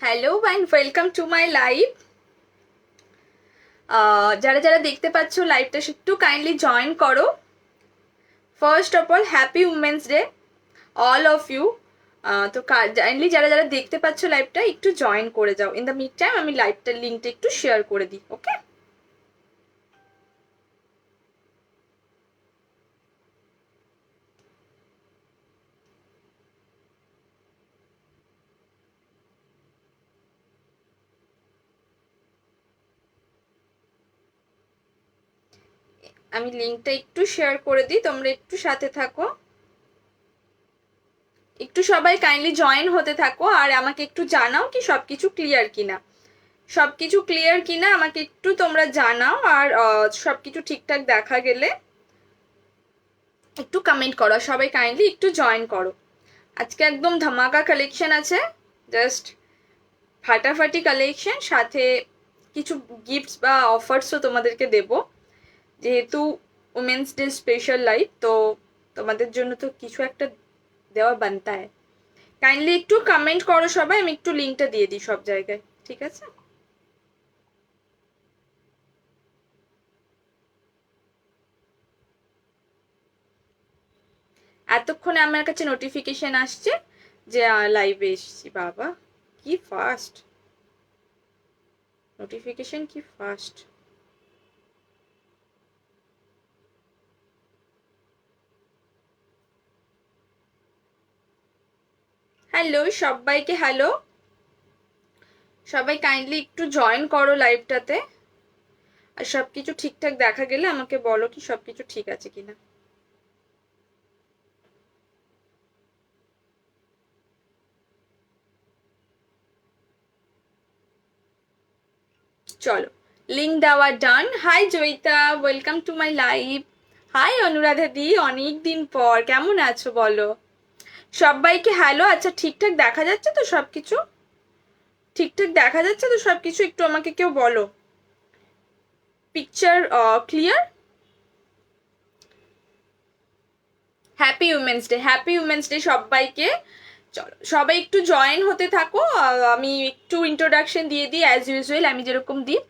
Hello and welcome to my live. যারা যারা দেখতে পাচ্ছ লাইভটা একটু কাইন্ডলি জয়েন করো। First of all happy women's day all of you. তো কাইন্ডলি যারা যারা দেখতে পাচ্ছ লাইভটা একটু জয়েন করে যাও। ইন দ্য মিড টাইম আমি লাইভটার লিঙ্কটা একটু শেয়ার করে দিই। ওকে, আমি লিঙ্কটা একটু শেয়ার করে দিই, তোমরা একটু সাথে থাকো, একটু সবাই কাইন্ডলি জয়েন হতে থাকো আর আমাকে একটু জানাও কি সবকিছু ক্লিয়ার কিনা। সবকিছু ক্লিয়ার কিনা আমাকে একটু তোমরা জানাও, আর সবকিছু ঠিকঠাক দেখা গেলে একটু কমেন্ট করো। সবাই কাইন্ডলি একটু জয়েন করো। আজকে একদম ধামাকা কালেকশন আছে, জাস্ট ফাটাফাটি কালেকশন, সাথে কিছু গিফটস বা অফার্সও তোমাদেরকে দেব। যেহেতু উমেন্স ডে স্পেশাল লাইভ, তো তোমাদের জন্য তো কিছু একটা দেওয়া বানতা হয়। কাইন্ডলি একটু কমেন্ট করো সবাই, আমি একটু লিঙ্কটা দিয়ে দিই সব জায়গায়, ঠিক আছে? এতক্ষণে আমার কাছে নোটিফিকেশন আসছে যে লাইভে এসেছি। বাবা কি ফাস্ট নোটিফিকেশন, কি ফাস্ট! হ্যালো সবাইকে, হ্যালো সবাই, কাইন্ডলি একটু জয়েন করো লাইভটাতে। আর সবকিছু ঠিকঠাক দেখা গেলে আমাকে বলো কি সবকিছু ঠিক আছে কিনা। চলো, লিঙ্ক দেওয়া done. Hi Joyita, welcome to my live. Hi Anuradha দি, অনেক দিন পর, কেমন আছো বলো সবাইকে? হ্যালো, আচ্ছা ঠিকঠাক দেখা যাচ্ছে তো সবকিছু? ঠিকঠাক দেখা যাচ্ছে তো সবকিছু? একটু আমাকে কেউ বলো, picture clear? Happy women's day, happy women's day সবাইকে। চলো সবাই একটু জয়েন হতে থাকো। আমি একটু इंट्रोडक्शन দিয়ে দিই एज यूजुअल, আমি যেরকম দিই।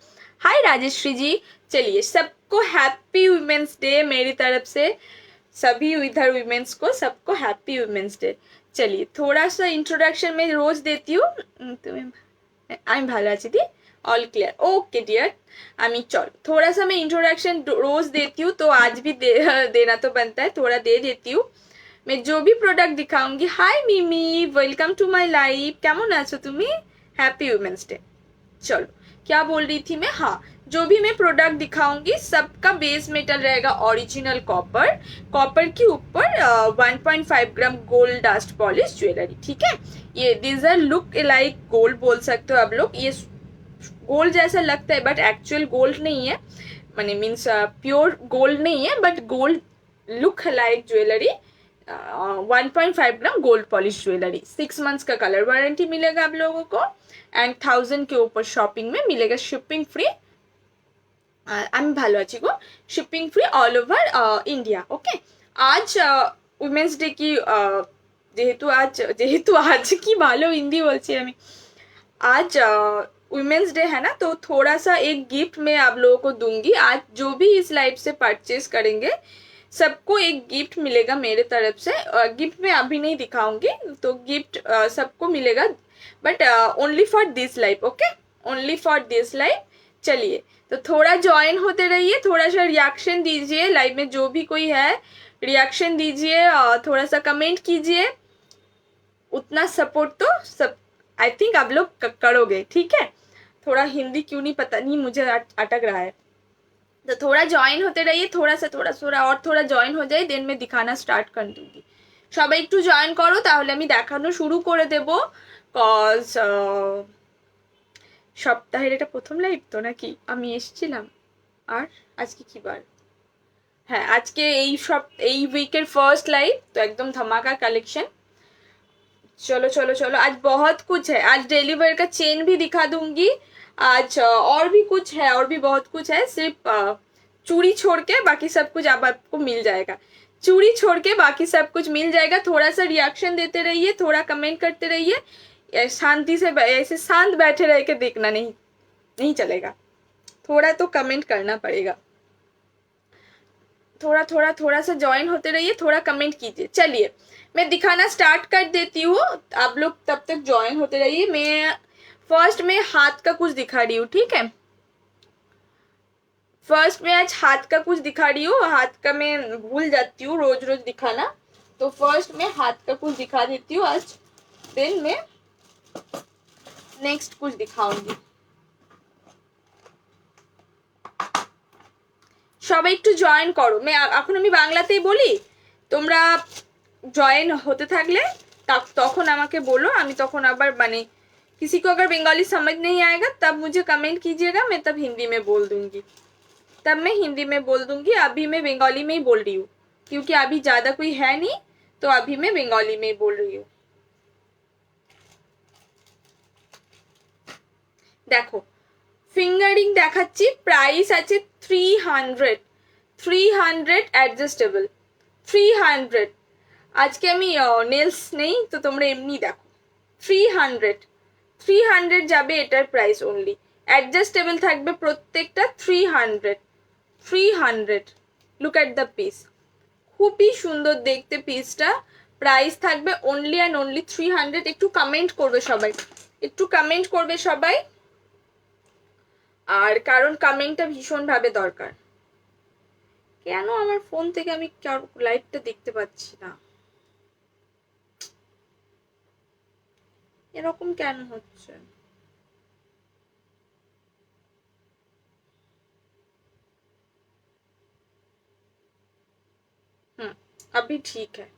हाय राजश्री जी, चलिए सबको हैप्पी वुमेन्स डे मेरी तरफ से। सभी इधर वुमेन्स को सबको हैप्पी वुमेन्स डे। चलिए थोड़ा सा इंट्रोडक्शन में रोज देती हूँ। तुम्हें আমি ভালো আছি দি, ऑल क्लियर, ओके डियर। আমি चलो थोड़ा सा मैं इंट्रोडक्शन रोज देती हूँ, तो आज भी देना तो बनता है, थोड़ा दे देती हूँ। मैं जो भी प्रोडक्ट दिखाऊंगी। हाय मिमी, वेलकम टू माय लाइफ, কেমন আছো তুমি? Happy women's day. चलो क्या बोल रही थी मैं, हाँ, जो भी मैं प्रोडक्ट दिखाऊंगी सबका बेस मेटल रहेगा ओरिजिनल कॉपर। कॉपर के ऊपर 1.5 gram gold dust polish jewellery, ठीक है? ये this are look like gold बोल सकते हो आप लोग। ये गोल्ड जैसा लगता है बट एक्चुअल गोल्ड नहीं है, माने मीन्स प्योर गोल्ड नहीं है, but gold look like jewellery. 1.5 gram gold polish jewellery, 6 months का कलर वारंटी मिलेगा आप लोगों को, एंड 1000 के ऊपर शॉपिंग में मिलेगा शिपिंग फ्री। আমি ভালো আছি গো, shipping free all over India. Okay, আজ উইমেন্স ডে কি, যেহেতু আজ কি ভালো হিন্দি বলছি আমি। आज वुमेन्स डे है ना, तो थोड़ा सा एक गिफ्ट मैं आप लोगों को दूंगी। आज जो भी इस लाइव से परचेज करेंगे सबको एक गिफ्ट मिलेगा मेरे तरफ से। गिफ्ट मैं अभी नहीं दिखाऊंगी, तो गिफ्ट सबको मिलेगा, but only for this live. Okay, only for this live. चलिए तो थोड़ा ज्वाइन होते रहिए, थोड़ा सा रिएक्शन दीजिए, लाइव में जो भी कोई है रिएक्शन दीजिए, थोड़ा सा कमेंट कीजिए। उतना सपोर्ट तो सब आई थिंक आप लोग करोगे, ठीक है? थोड़ा हिंदी क्यों नहीं पता नहीं, मुझे अटक रहा है। तो थोड़ा ज्वाइन होते रहिए, थोड़ा और थोड़ा ज्वाइन हो जाए, देन मैं दिखाना स्टार्ट कर दूंगी। সবাই একটু জয়েন করো, তাহলে আমি দেখানো শুরু করে দেব। কজ সপ্তাহের এটা প্রথম লাইভ তো নাকি আমি এসেছিলাম। আর আজকে কি বার? হ্যাঁ, আজকে এই উইকের ফার্স্ট লাইভ, তো একদম ধামাকা কালেকশন। चलो चलो चलो, आज बहुत कुछ है। आज डेली वेयर का चेन भी दिखा दूंगी। आज और भी कुछ है, और भी बहुत कुछ है। सिर्फ चूड़ी छोड़ के बाकी सब कुछ अब आपको मिल जाएगा। चूड़ी छोड़ के बाकी सब कुछ मिल जाएगा। थोड़ा सा रिएक्शन देते रहिए, थोड़ा कमेंट करते रहिए। शांति से ऐसे शांत बैठे रह के देखना नहीं नहीं चलेगा, थोड़ा तो कमेंट करना पड़ेगा। थोड़ा थोड़ा थोड़ा सा ज्वाइन होते रहिए, थोड़ा कमेंट कीजिए। चलिए मैं दिखाना स्टार्ट कर देती हूँ, आप लोग तब तक ज्वाइन होते रहिए। मैं फर्स्ट में हाथ का कुछ दिखा रही हूँ, ठीक है। फर्स्ट में आज हाथ का कुछ दिखा रही हूँ, हाथ का मैं भूल जाती हूँ रोज रोज दिखाना, तो फर्स्ट में हाथ का कुछ दिखा देती हूँ आज, देन मैं नेक्स्ट कुछ दिखाऊंगी। সবাই একটু জয়েন করো, এখন আমি বাংলাতেই বলি, তোমরা জয়েন হতে থাকলে তখন আমাকে বলো, আমি তখন আবার মানে किसी को अगर बंगाली समझ नहीं आएगा तब मुझे कमेंट कीजिएगा, मैं तब हिंदी में बोल दूंगी, तब मैं हिंदी में बोल दूंगी। अभी मैं बंगाली में ही बोल रही हूँ क्योंकि अभी ज्यादा कोई है नहीं, तो अभी मैं बंगाली में ही बोल रही हूँ। देखो ফিঙ্গারিং দেখাচ্ছি, প্রাইস আছে 300, 300 অ্যাডজাস্টেবল 300। আজকে আমি নেলস নেই তো তোমরা এমনি দেখো 300, 300 যাবে এটার প্রাইস অনলি, অ্যাডজাস্টেবল থাকবে প্রত্যেকটা 300, 300। লুক অ্যাট দ্য পিস, খুবই সুন্দর দেখতে পিসটা, প্রাইস থাকবে অনলি অ্যান্ড অনলি 300। একটু কমেন্ট করবে সবাই, একটু কমেন্ট করবে সবাই, আর কারণ কমেন্টটা ভীষণভাবে দরকার। কেন আমার ফোন থেকে আমি লাইভটা দেখতে পাচ্ছি না, এরকম কেন হচ্ছে? अभी ठीक है।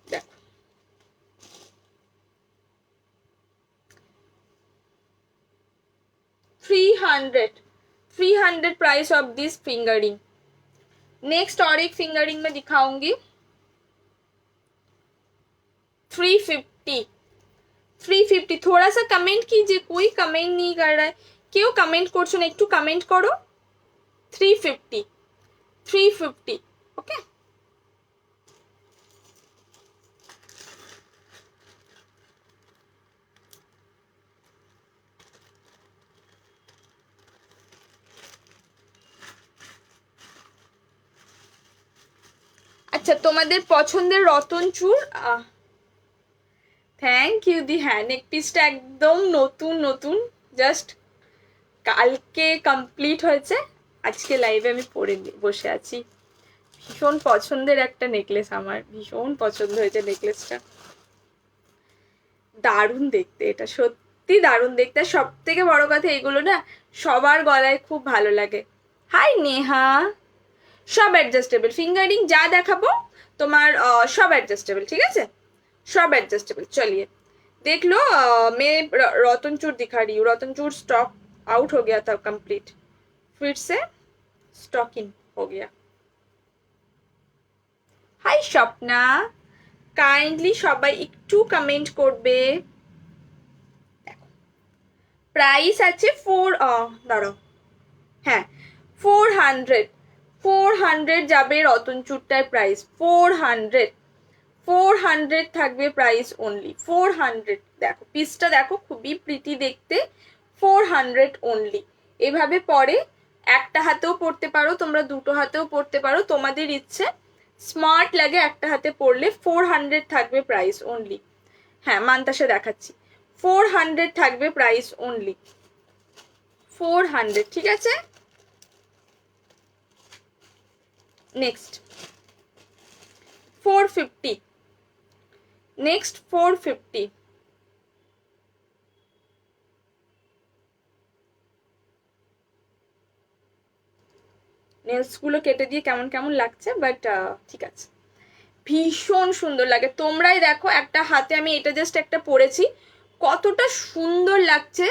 देखो 300 price of this fingering. Next और एक फिंगरिंग में दिखाऊंगी 350, 350। थोड़ा सा कमेंट कीजिए, कोई कमेंट नहीं कर रहा है, क्यों कमेंट করছো না, একটু कमेंट करो। 350, 350 ओके। আচ্ছা তোমাদের পছন্দের রতন চূড়, থ্যাংক ইউ দি। হ্যাঁ নেক পিসটা একদম নতুন নতুন, জাস্ট কালকে কমপ্লিট হয়েছে, আজকে লাইভে আমি পরে বসে আছি। ভীষণ পছন্দের একটা নেকলেস, আমার ভীষণ পছন্দ হয়েছে নেকলেসটা, দারুণ দেখতে, এটা সত্যি দারুণ দেখতে। সব থেকে বড় কথা এগুলো না সবার গলায় খুব ভালো লাগে। হাই নেহা, সব অ্যাডজাস্টেবল ফিঙ্গারিং যা দেখাবো তোমার সব অ্যাডজাস্টেবল, ঠিক আছে, सब एडजस्टेबल। चलिए देख लो, मैं रतनचूड़ दिखा रही हूँ, रतनचूड़ स्टॉक आउट हो गया था कंप्लीट, फिर से स्टॉक इन हो गया। हाय स्वप्ना, काइंडली সবাই একটু কমেন্ট করবে। দেখো প্রাইস আছে 4, দাঁড়াও, হ্যাঁ 400, 400 যাবে রতনচূড়টার প্রাইস 400, 400 থাকবে প্রাইস অনলি 400। দেখো পিসটা দেখো খুবই প্রিটি দেখতে, 400 অনলি। এভাবে পরে একটা হাতেও পরতে পারো তোমরা, দুটো হাতেও পরতে পারো, তোমাদের ইচ্ছে, স্মার্ট লাগে একটা হাতে পরলে। 400 থাকবে প্রাইস অনলি। হ্যাঁ মান্তাসা দেখাচ্ছি, 400 থাকবে প্রাইস অনলি, 400, ঠিক আছে। Next 450, next 450। নেলসগুলো কেটে দিয়ে কেমন কেমন লাগছে, বাট ঠিক আছে, ভীষণ সুন্দর লাগে। তোমরাই দেখো একটা হাতে আমি এটা জাস্ট একটা পরেছি, কতটা সুন্দর লাগছে,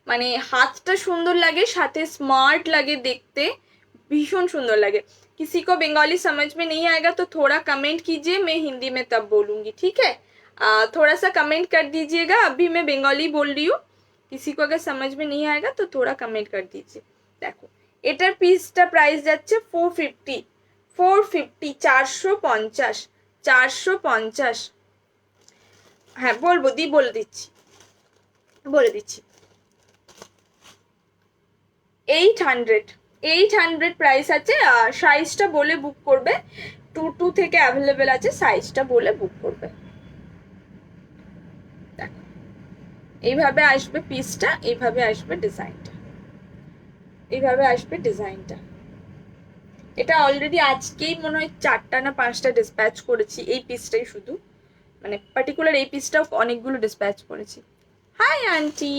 মানে হাতটা সুন্দর লাগে, সাথে স্মার্ট লাগে দেখতে, भीषण सुंदर लगे। किसी को बंगाली समझ में नहीं आएगा तो थोड़ा कमेंट कीजिए, मैं हिंदी में तब बोलूंगी, ठीक है। थोड़ा सा कमेंट कर दीजिएगा, अभी मैं बंगाली बोल रही हूँ, किसी को अगर समझ में नहीं आएगा तो थोड़ा कमेंट कर दीजिए। देखो এটার পিসটা প্রাইস যাচ্ছে 450, 450, 450, 450। হ্যাঁ বলবো বলে দিচ্ছি 800 প্রাইস আছে। সাইজটা বলে বুক করবে, 2 থেকে অ্যাভেলেবেল আছে, সাইজটা বলে বুক করবে। দেখো এইভাবে আসবে পিসটা, এইভাবে আসবে ডিজাইনটা, এইভাবে আসবে ডিজাইনটা। এটা অলরেডি আজকেই মনে হয় 4টা না 5টা ডিসপ্যাচ করেছি, এই পিসটাই শুধু, মানে পার্টিকুলার এই পিসটাও অনেকগুলো ডিসপ্যাচ করেছি। Hi aunty.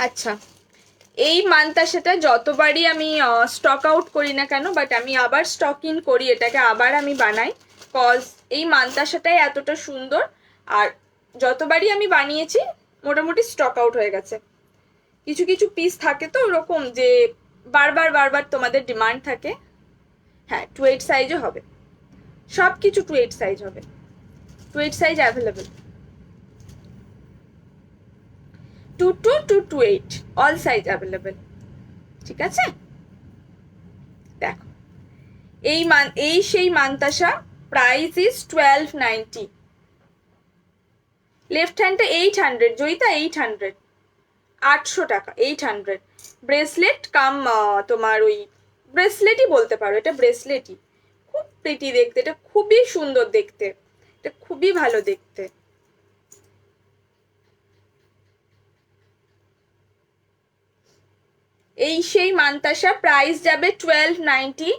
আচ্ছা, এই মান্তাসাটা যতবারই আমি স্টক আউট করি না কেন, বাট আমি আবার স্টক ইন করি, এটাকে আবার আমি বানাই, কজ এই মান্তাসাটাই এতটা সুন্দর। আর যতবারই আমি বানিয়েছি মোটামুটি স্টক আউট হয়ে গেছে। কিছু কিছু পিস থাকে তো ওরকম যে বারবার বারবার তোমাদের ডিমান্ড থাকে। হ্যাঁ 2/8 সাইজও হবে, সব কিছু 2/8 সাইজ হবে, 2/8 size available, 2 to 2/8 all size available. ঠিক আছে, দেখো এই সেই মান্তাসা, প্রাইস ইজ 1290। লেফট হ্যান্ডটা 800, জয়িতা 800, 800 টাকা, 800। ব্রেসলেট কাম তোমার ওই ব্রেসলেটই বলতে পারো, এটা ব্রেসলেটই, খুব প্রিটি দেখতে, এটা খুবই সুন্দর দেখতে, এটা খুবই ভালো দেখতে। এই সেই মান্তাসা, প্রাইস যাবে 1290।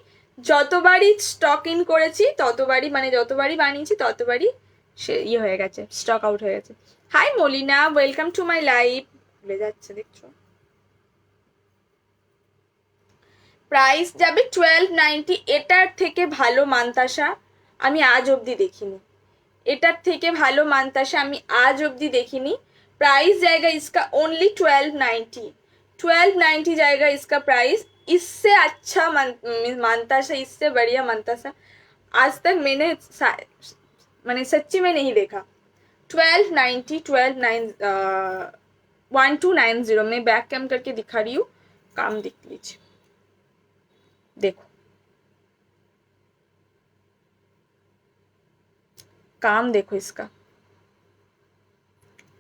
যতবারই স্টক ইন করেছি ততবারই, মানে যতবারই বানিয়েছি ততবারই সে হয়ে গেছে, স্টক আউট হয়ে গেছে। Hi Molina, welcome to my live. ভুলে যাচ্ছে দেখছো। প্রাইস যাবে 1290। এটার থেকে ভালো মান্তাসা আমি আজ অবধি দেখিনি, এটার থেকে ভালো মান্তাসা আমি আজ অবধি দেখিনি। प्राइस जाएगा इसका ओनली 1290, 1290 जाएगा इसका प्राइस। इससे अच्छा मानताशा, इससे बढ़िया मानताशा आज तक मैंने मैंने सच्ची में नहीं देखा। 1290, 1290 मैं बैक कैम करके दिखा रही हूँ, काम देख लीजिए, देखो काम देखो इसका,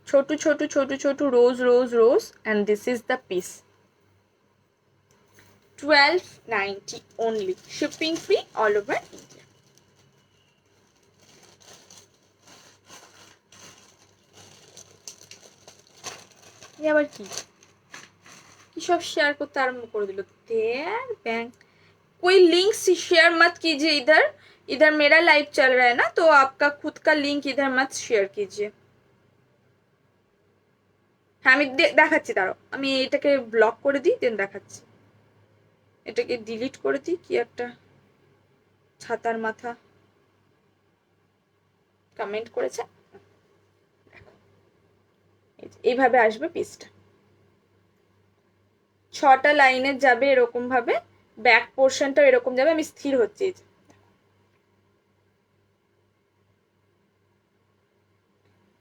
छोटू छोटू छोटू छोटू rose rose rose, and this is the piece. 1290 only, shipping free all over India। ये আবার কি সব শেয়ার করতে আরম্ভ করে দিল, देयर बैंक कोई लिंक शेयर मत कीजिए इधर, इधर मेरा लाइव चल रहा है ना, तो आपका खुद का लिंक इधर मत शेयर कीजिए। হ্যাঁ আমি দেখাচ্ছি, দাঁড়াও আমি এটাকে ব্লক করে দিই, দেন দেখাচ্ছি। এটাকে ডিলিট করে দিই, কি একটা ছাতার মাথা কমেন্ট করেছে, এইভাবে আসবে পিসটা, 6টা লাইনের যাবে এরকম ভাবে, ব্যাক পোর্শনটা এরকম যাবে। আমি স্থির হচ্ছি,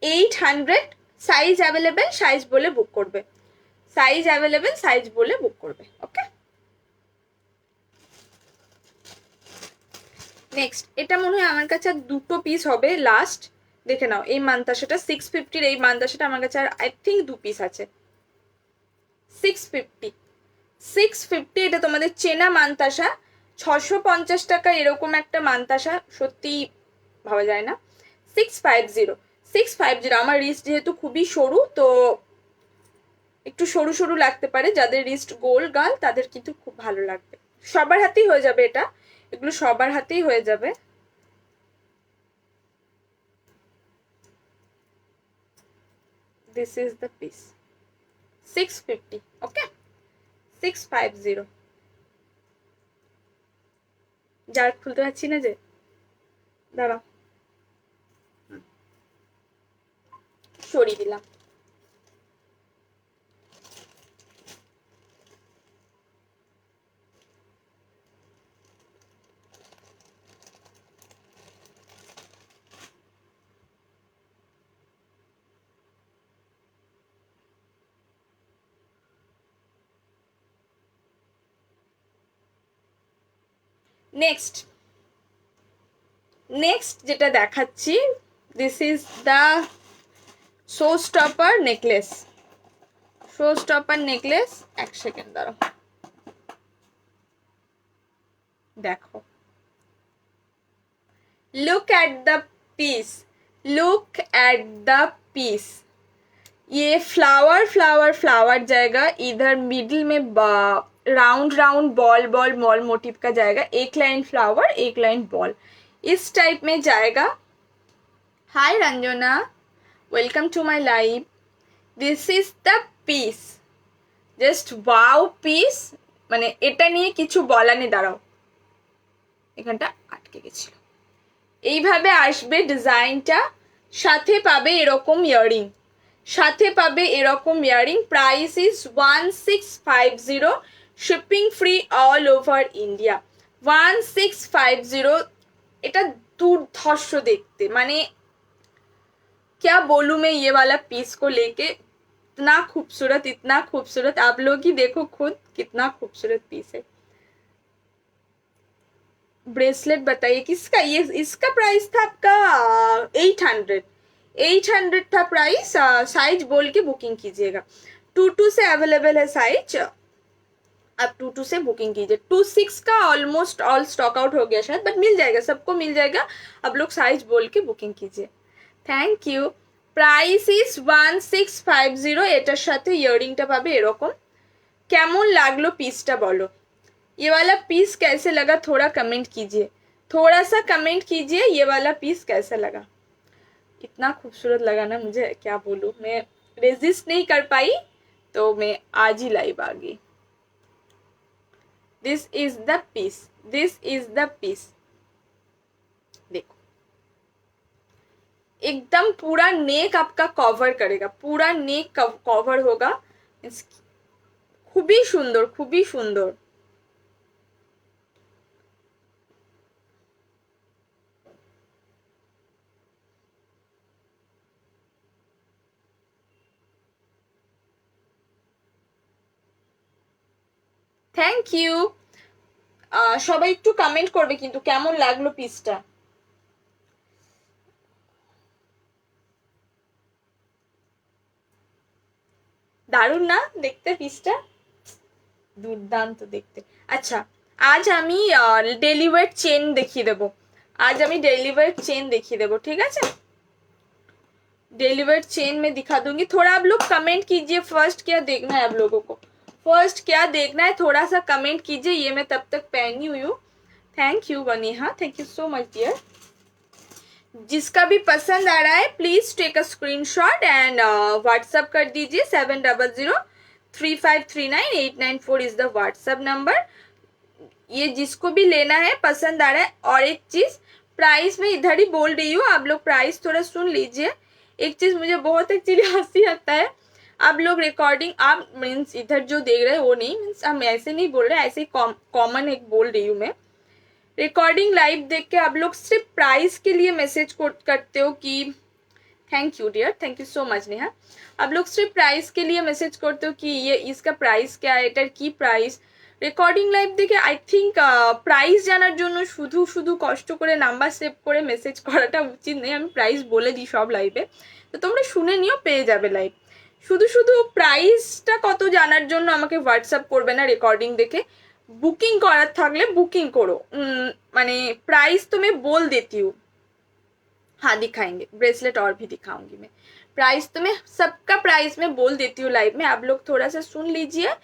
800 সাইজ অ্যাভেলেবেল, সাইজ বলে বুক করবে, সাইজ অ্যাভেলেবেল, সাইজ বলে বুক করবে। ওকে, নেক্সট এটা মনে হয় আমার কাছে আর 2টো পিস হবে লাস্ট, দেখে নাও। এই মান্তাসাটা 650, এই মান্তাসাটা আমার কাছে আর আই থিঙ্ক 2 পিস আছে। 650, 650, এটা তোমাদের চেনা মান্তাসা। 650 টাকা এরকম একটা মান্তাসা সত্যি ভাবা যায় না। 650, 650। আমার রিস্ট যেহেতু খুবই সরু, তো একটু সরু সরু লাগতে পারে, যাদের রিস্ট গোল গাল তাদের কিন্তু খুব ভালো লাগবে। সবার হাতেই হয়ে যাবে এটা, এগুলো সবার হাতেই হয়ে যাবে। This is the piece, 650, okay, 650। যার খুলতে পারছি না যে, দাঁড়াও সরিয়ে দিলাম। নেক্সট নেক্সট যেটা দেখাচ্ছি, this is the showstopper necklace. Showstopper necklace, এক সেকেন্ড দাঁড়াও, দেখো, look at the piece, look at the piece. ये फ्लावर फ्लावर फ्लावर जाएगा, इधर मिडिल में round round ball ball ball motif का जाएगा, एक लाइन फ्लावर एक लाइन बॉल, इस टाइप में जाएगा। Hi Ranjana, welcome to my live. This is the piece, just wow piece, মানে এটা নিয়ে কিছু বলা নেই। দাঁড়াও, এখানটা আটকে গেছিল। এইভাবে আসবে ডিজাইনটা, সাথে পাবে এরকম ইয়ারিং, সাথে পাবে এরকম earring. Price is 1650, shipping free all over India. 1650। এটা দুর্ধর্ষ দেখতে, মানে क्या बोलूं मैं ये वाला पीस को लेके, इतना खूबसूरत, इतना खूबसूरत। आप लोग ही देखो खुद कितना खूबसूरत पीस है। ब्रेसलेट बताइए किसका, ये इसका प्राइस था आपका 800, 800 था प्राइस। साइज बोल के बुकिंग कीजिएगा। 22 से अवेलेबल है साइज, आप 22 से बुकिंग कीजिए। 26 का ऑलमोस्ट ऑल स्टॉक आउट हो गया शायद, बट मिल जाएगा, सबको मिल जाएगा। अब लोग साइज बोल के बुकिंग कीजिए। Thank you. Price is 1650। এটার সাথে ইয়ারিংটা পাবে এরকম। কেমন লাগলো পিসটা বলো, ये वाला पीस कैसे लगा, थोड़ा कमेंट कीजिए, थोड़ा सा कमेंट कीजिए, ये वाला पीस कैसा लगा। इतना खूबसूरत लगा ना मुझे, क्या बोलूँ, मैं रेजिस्ट नहीं कर पाई, तो मैं आज ही लाइव आ गई। This is the piece, this is the piece. देखो, एकदम पूरा नेक आपका कवर करेगा, पूरा नेक कवर होगा। খুবই সুন্দর, খুবই সুন্দর। Thank you. সবাই একটু কমেন্ট করবে কিন্তু কেমন লাগলো পিসটা। দারুণ না দেখতে পিসটা, দুর্দান্ত দেখতে। আচ্ছা, আজ আমি ডেলিভার চেন দেখিয়ে দেবো, आज আমি डेलीवर चेन देखिए देबो, ठीक है। डेलीवर चेन में दिखा दूंगी। थोड़ा आप लोग कमेंट कीजिए, फर्स्ट क्या देखना है आप लोगों को, फर्स्ट क्या देखना है, थोड़ा सा कमेंट कीजिए। ये मैं तब तक पहनी हुई हूँ। Thank you Vaniha, thank you so much dear. जिसका भी पसंद आ रहा है please take a screenshot and WhatsApp कर दीजिए। 7003539894 इज द व्हाट्सअप नंबर। ये जिसको भी लेना है, पसंद आ रहा है। और एक चीज, प्राइस में इधर ही बोल रही हूँ, आप लोग प्राइस थोड़ा सुन लीजिए। एक चीज मुझे बहुत एक्चुअली हंसी आता है, आप लोग रिकॉर्डिंग, आप मीन्स इधर जो देख रहे हैं वो नहीं, मीन्स हम ऐसे नहीं बोल रहे, ऐसे कॉमन एक बोल रही हूँ मैं। रिकॉर्डिंग लाइव देख के आप लोग सिर्फ प्राइस के लिए मैसेज करते हो कि thank you dear, thank you so much Neha. आप लोग सिर्फ प्राइस के लिए मैसेज करते हो कि ये इसका प्राइस क्या है, এটার কি প্রাইস। রেকর্ডিং লাইভ দেখে আই থিঙ্ক প্রাইস জানার জন্য শুধু শুধু কষ্ট করে নাম্বার সেভ করে মেসেজ করাটা উচিত নেই। আমি প্রাইস বলে দিই সব লাইভে, তো তোমরা শুনে নিও, পেয়ে যাবে লাইভ। শুধু শুধু প্রাইসটা কত জানার জন্য আমাকে হোয়াটসঅ্যাপ করবে না রেকর্ডিং দেখে। बुकिंग करार থাকলে बुकिंग करो, माने प्राइस तो मैं बोल देती हूँ। हाँ दिखाएंगे, ब्रेसलेट और भी दिखाऊंगी मैं। प्राइस तो मैं सबका प्राइस में बोल देती हूँ लाइव में, आप लोग थोड़ा सा सुन लीजिए।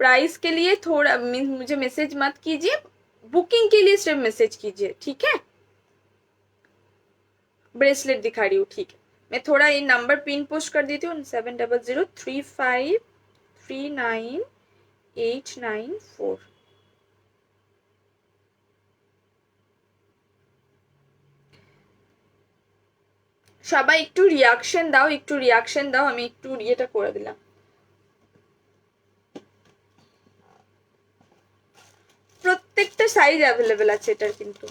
प्राइस के लिए थोड़ा मुझे मैसेज मत कीजिए, बुकिंग के लिए सिर्फ मैसेज कीजिए, ठीक है। ब्रेसलेट दिखा रही हूँ, ठीक है। मैं थोड़ा ये नंबर पिन पोस्ट कर देती हूँ, 7003539894। সবাই একটু রিয়াকশন দাও, একটু রিয়াকশন দাও। আমি একটু ইয়েটা করে দিলাম। প্রত্যেকটা সাইজ অ্যাভেলেবেল আছে এটার কিন্তু।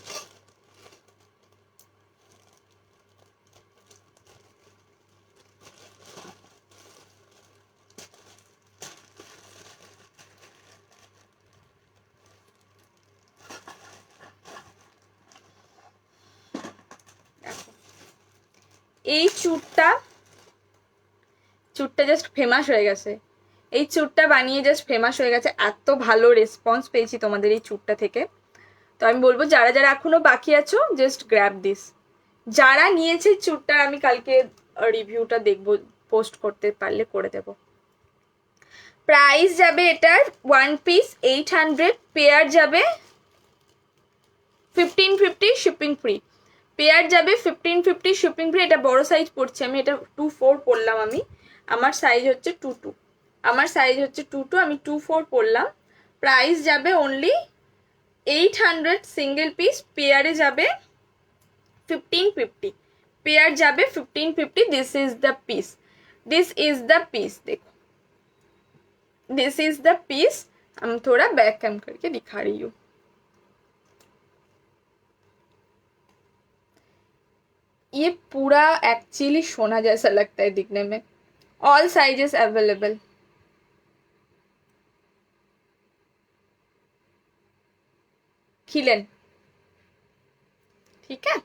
এই চুটটা জাস্ট ফেমাস হয়ে গেছে, এই চুটটা বানিয়ে জাস্ট ফেমাস হয়ে গেছে, এত ভালো রেসপন্স পেয়েছি তোমাদের এই চুটটা থেকে। তো আমি বলবো যারা যারা এখনো বাকি আছো জাস্ট গ্র্যাব দিস। যারা নিয়েছে চুটটার আমি কালকে রিভিউটা দেখবো, পোস্ট করতে পারলে করে দেব। প্রাইস যাবে এটার 1 পিস 800, পেয়ার যাবে 1550, শিপিং ফ্রি। পেয়ার যাবে 1550, শিপিং ফ্রি। এটা বড় সাইজ পড়ছে, আমি এটা 24 পরলাম। আমার সাইজ হচ্ছে 22, আমার সাইজ হচ্ছে 22, আমি 24 পরলাম। প্রাইস যাবে অনলি 800 সিঙ্গেল পিস, পেয়ারে যাবে 1550, पेयर जाबे 1550। This is the piece, this is the piece, this is is the पीस। हम थोड़ा बैक कैम करके दिखा रही हूँ। ये पूरा एक्चुअली सोना जैसा लगता है दिखने में। All sizes available. खिलन, ठीक है।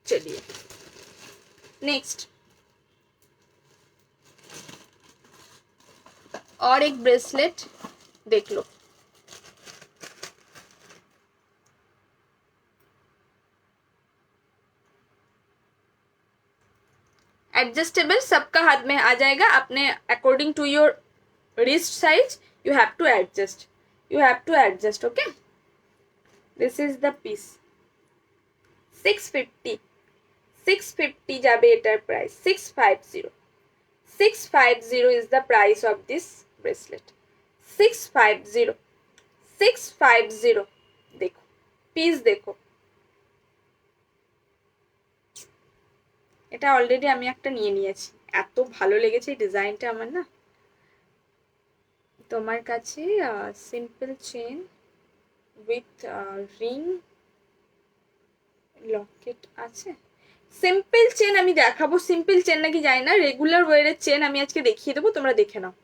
चलिए नेक्स्ट, और एक ब्रेसलेट देख लो। एडजस्टेबल, सबका हाथ में आ जाएगा, अपने according to your wrist size you have to adjust, you have to adjust, okay। this is the piece 650, 650 যাবে এটার price 650, 650 is the price of this bracelet, 650, 650। দেখো পিস, দেখো এটা অলরেডি আমি একটা নিয়ে নিয়েছি, এত ভালো লেগেছে এই ডিজাইনটা আমার না। তোমার কাছে simple chain with ring locket আছে? সিম্পল চেন আমি দেখাবো, সিম্পল চেন নাকি জানি না, রেগুলার ওয়ারের চেন আমি আজকে দেখিয়ে দেবো, তোমরা দেখে নাও,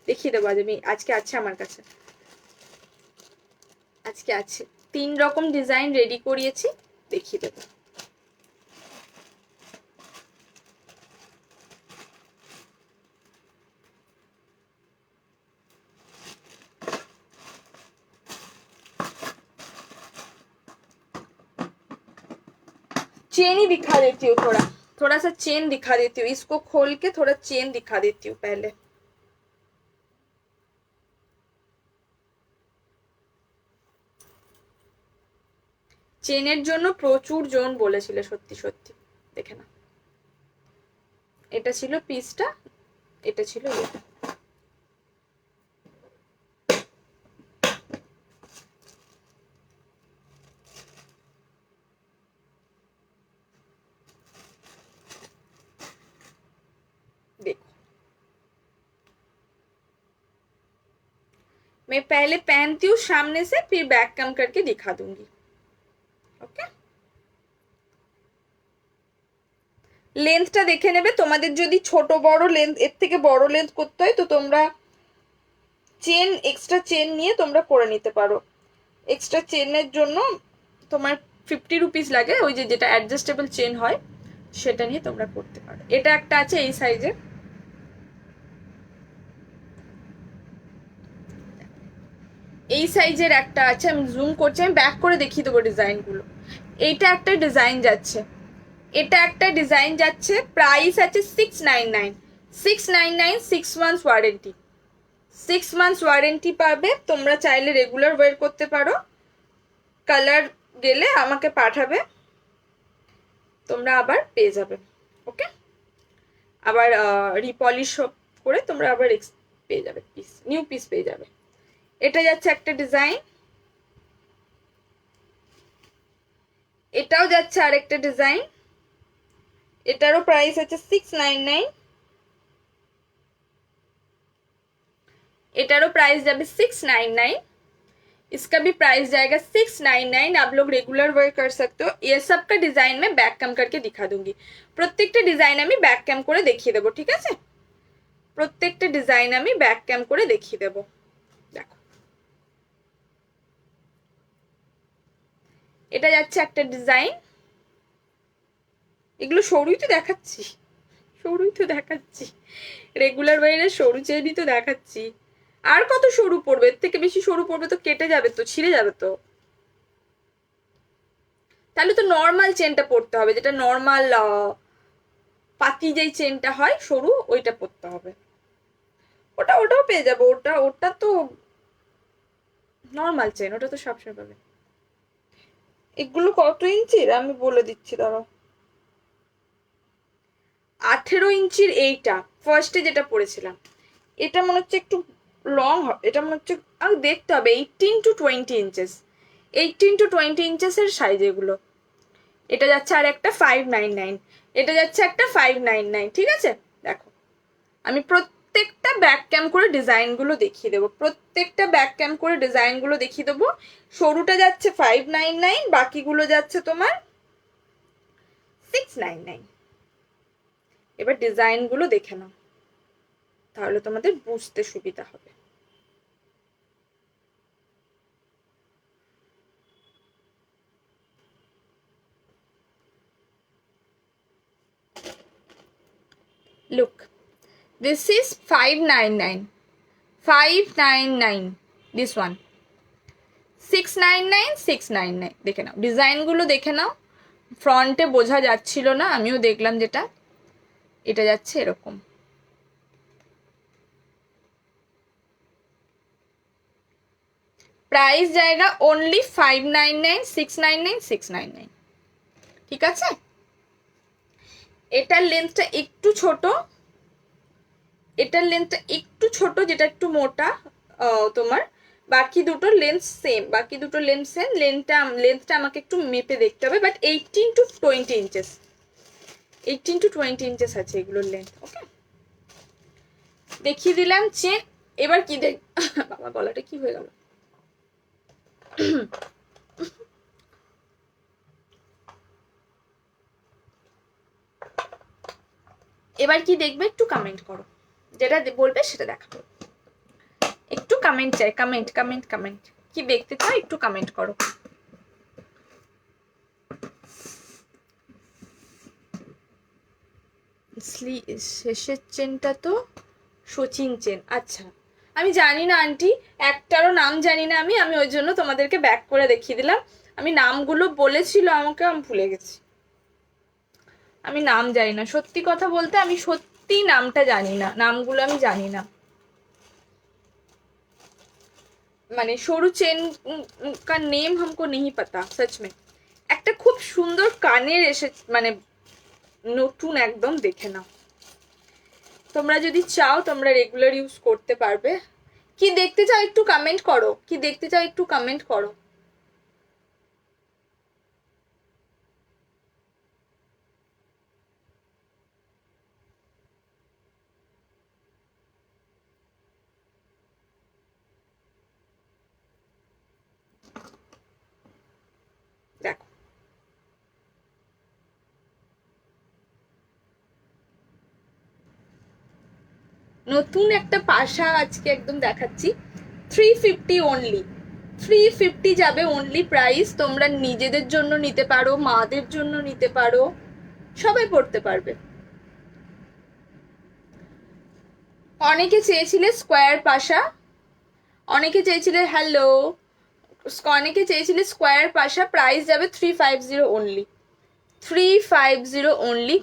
দেখিয়ে দেবো। আজকে আছে আমার কাছে, আজকে আছে 3 রকম ডিজাইন রেডি করিয়েছি, দেখিয়ে দেবো। चेन ही दिखा देती हूँ, थोड़ा थोड़ा सा चेन दिखा देती हूँ, इसको खोल के थोड़ा चेन दिखा देती हूँ पहले। চেনের জন্য প্রচুর জন বলেছিল, সত্যি সত্যি দেখে না। এটা ছিল পিসটা, এটা ছিল এটা। देखो मैं पहले पहनती हूँ सामने से, फिर बैक कम करके दिखा दूंगी, ओके। লেন্থটা দেখে নেবে, তোমাদের যদি ছোট বড় লেন্থ, এর থেকে বড় লেন্থ করতে হয় তো তোমরা চেন, এক্সট্রা চেন নিয়ে তোমরা করে নিতে পারো। এক্সট্রা চেনের জন্য তোমার 50 রুপিস লাগে, ওই যে যেটা অ্যাডজাস্টেবল চেন হয় সেটা নিয়ে তোমরা করতে পারো। এটা একটা আছে এই সাইজের, এই সাইজের একটা আছে, আমি জুম করছি, আমি ব্যাক করে দেখিয়ে দেবো ডিজাইনগুলো। এইটা একটা ডিজাইন যাচ্ছে, এটা একটা ডিজাইন যাচ্ছে, প্রাইস আছে 699, 699, 6 মান্থস ওয়ারেন্টি, 6 মান্থস ওয়ারেন্টি পাবে। তোমরা চাইলে রেগুলার ওয়্যার করতে পারো, কালার গেলে আমাকে পাঠাবে, তোমরা আবার পেয়ে যাবে, ওকে। আবার রিপলিশ করে তোমরা আবার পেয়ে যাবে, পিস নিউ পিস পেয়ে যাবে। এটা যাচ্ছে একটা ডিজাইন, এটাও যাচ্ছে আরেকটা ডিজাইন, এটারও প্রাইস আছে 699, এটারও প্রাইস যাবে 699। इसका भी प्राइस जाएगा 699। आप लोग रेगुलर वेयर कर सकते हो। ये सब का डिजाइन में बैक कैम करके दिखा दूंगी। প্রত্যেকটা ডিজাইন আমি ব্যাক ক্যাম করে দেখিয়ে দেবো, ঠিক আছে? প্রত্যেকটা ডিজাইন আমি ব্যাক ক্যাম করে দেখিয়ে দেবো। দেখো, এটা যাচ্ছে একটা ডিজাইন। এগুলো সরুই তো দেখাচ্ছি, সরুই তো দেখাচ্ছি, রেগুলার ওয়ারে সরু চেনই তো দেখাচ্ছি। আর কত সরু পড়বে? এর থেকে বেশি সরু পড়বে তো কেটে যাবে, তো ছিঁড়ে যাবে তো। তাহলে তো নর্মাল চেনটা পড়তে হবে, যেটা নর্মাল পাতি যেই চেনটা হয় সরু, ওইটা পড়তে হবে। ওটাও পেয়ে যাবো। ওটা তো নর্মাল চেন, ওটা তো সবসময় পাবে। এগুলো কত ইঞ্চির আমি বলে দিচ্ছি, দাঁড়াও। 18 ইঞ্চির এইটা ফার্স্টে যেটা পড়েছিলাম, এটা মনে হচ্ছে একটু লং হবে। এটা মনে হচ্ছে আমি দেখতে হবে 18 to 20 ইঞ্চেস, 18 to 20 ইঞ্চেসের সাইজ এগুলো। এটা যাচ্ছে আর একটা 599, এটা যাচ্ছে একটা 599, ঠিক আছে? দেখো, আমি প্রত্যেকটা ব্যাক ক্যাম করে ডিজাইনগুলো দেখিয়ে দেবো, প্রত্যেকটা ব্যাক ক্যাম করে ডিজাইনগুলো দেখিয়ে দেবো। সরুটা যাচ্ছে 599, বাকিগুলো যাচ্ছে তোমার 699। এবার ডিজাইনগুলো দেখে নাও, তাহলে তোমাদের বুঝতে সুবিধা হবে। Look, this is 599, 599, this one 699, 699। দেখে নাও, ডিজাইনগুলো দেখে নাও। ফ্রন্টে বোঝা যাচ্ছিল না, আমিও দেখলাম যেটা। এটা যাচ্ছে এরকম। প্রাইস জায়গা অনলি 599, 699, 699, ঠিক আছে? এটার লেন্থটা একটু ছোট, এটার লেন্থটা একটু ছোট, যেটা একটু মোটা তোমার। বাকি দুটোর লেন্থ সেম, বাকি দুটো লেন্থ সেম। লেন্থটা আমাকে একটু মেপে দেখতে হবে, but 18 to 20 inches, 18 to 20 inches আছে এগুলোর লেন্থ। ওকে, দেখিয়ে দিলাম চেন। এবার কি দেখ, বাবা গলাটা কি হয়ে গেল। এবার কি দেখবে একটু কমেন্ট করো, যেটা বলবে সেটা দেখাবো। একটু কমেন্ট চাই, কমেন্ট কমেন্ট কমেন্ট, কি দেখতে চাও একটু কমেন্ট করো। শেষের চেনটা তো সচিন চেন। আচ্ছা, আমি জানি না আন্টি, একটারও নাম জানি না আমি, ওই জন্য তোমাদেরকে ব্যাক করে দেখিয়ে দিলাম। আমি নামগুলো বলেছিল আমাকে, আমি ভুলে গেছি। আমি নাম জানি না, সত্যি কথা বলতে আমি সত্যি নামটা জানি না, নামগুলো আমি জানি না। মানে সরু চেন का नेम हमको नहीं पता सच में। একটা খুব সুন্দর কানের এসে, মানে নতুন একদম, দেখে নাও। তোমরা যদি চাও তোমরা রেগুলার ইউজ করতে পারবে। কি দেখতে চাও একটু কমেন্ট করো, কি দেখতে চাও একটু কমেন্ট করো। দেখো, নতুন একটা পাশা আজকে একদম দেখাচ্ছি। 350 অনলি, 350 যাবে অনলি প্রাইস। তোমরা নিজেদের জন্য নিতে পারো, মাদের জন্য নিতে পারো, সবাই পড়তে পারবে। অনেকে চেয়েছিলে স্কোয়ার পাশা, অনেকে চেয়েছিলে, হ্যালো, অনেকে চেয়েছিলে স্কোয়ার পাশা। প্রাইস যাবে 350 only, 350 only.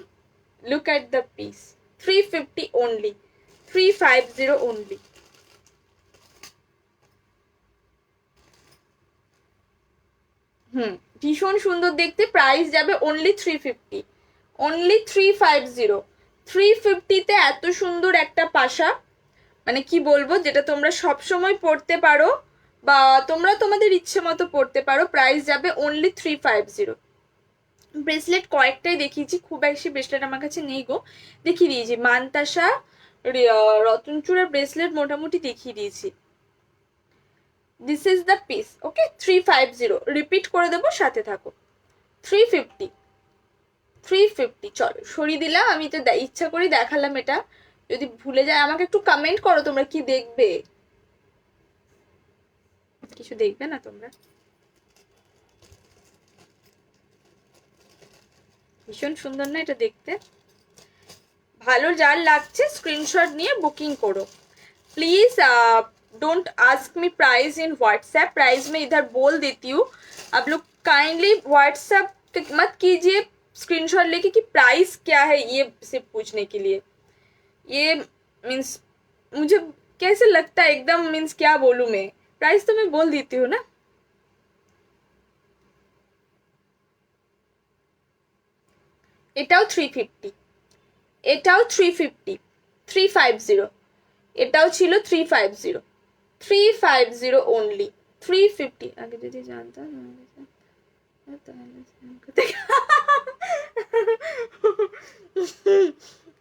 Look at the piece, 350 only, 350 only. ভীষণ সুন্দর দেখতে। প্রাইস যাবে অনলি 350, অনলি 350। 350-তে এত সুন্দর একটা পাশা, মানে কি বলবো, যেটা তোমরা সব সময় পড়তে পারো বা তোমরা তোমাদের ইচ্ছে মতো পড়তে পারো। প্রাইস যাবে অনলি 350। ব্রেসলেট কয়েকটাই দেখিয়েছি, খুব বেশি ব্রেসলেট আমার কাছে নেই গো। দেখিয়ে দিয়েছি মানতাসা, রতনচূড়ার ব্রেসলেট মোটামুটি দেখিয়ে দিয়েছি। This is the piece. Okay 350 repeat করে দেবো, সাথে থাকো। 350 350। চলো সরিয়ে দিলাম, আমি তো ইচ্ছা করে দেখালাম এটা, যদি ভুলে যায় আমাকে একটু কমেন্ট করো তোমরা কি দেখবে। কিছু দেখবে না তোমরা? ভীষণ সুন্দর না এটা দেখতে? ভালো যার লাগছে স্ক্রিনশট নিয়ে বুकिंग करो please. Don't ask me price in WhatsApp, price मैं इधर बोल देती हूँ, आप लोग काइंडली व्हाट्सएप मत कीजिए स्क्रीनशॉट लेके कि प्राइस क्या है, ये सिर्फ पूछने के लिए। ये मीन्स मुझे कैसे लगता है एकदम, मीन्स क्या बोलूँ मैं, प्राइस तो मैं बोल देती हूँ ना। এটাও 350, এটাও 350, 350, এটাও ছিল 350, 350 only, 350। আগে যদি জানতাম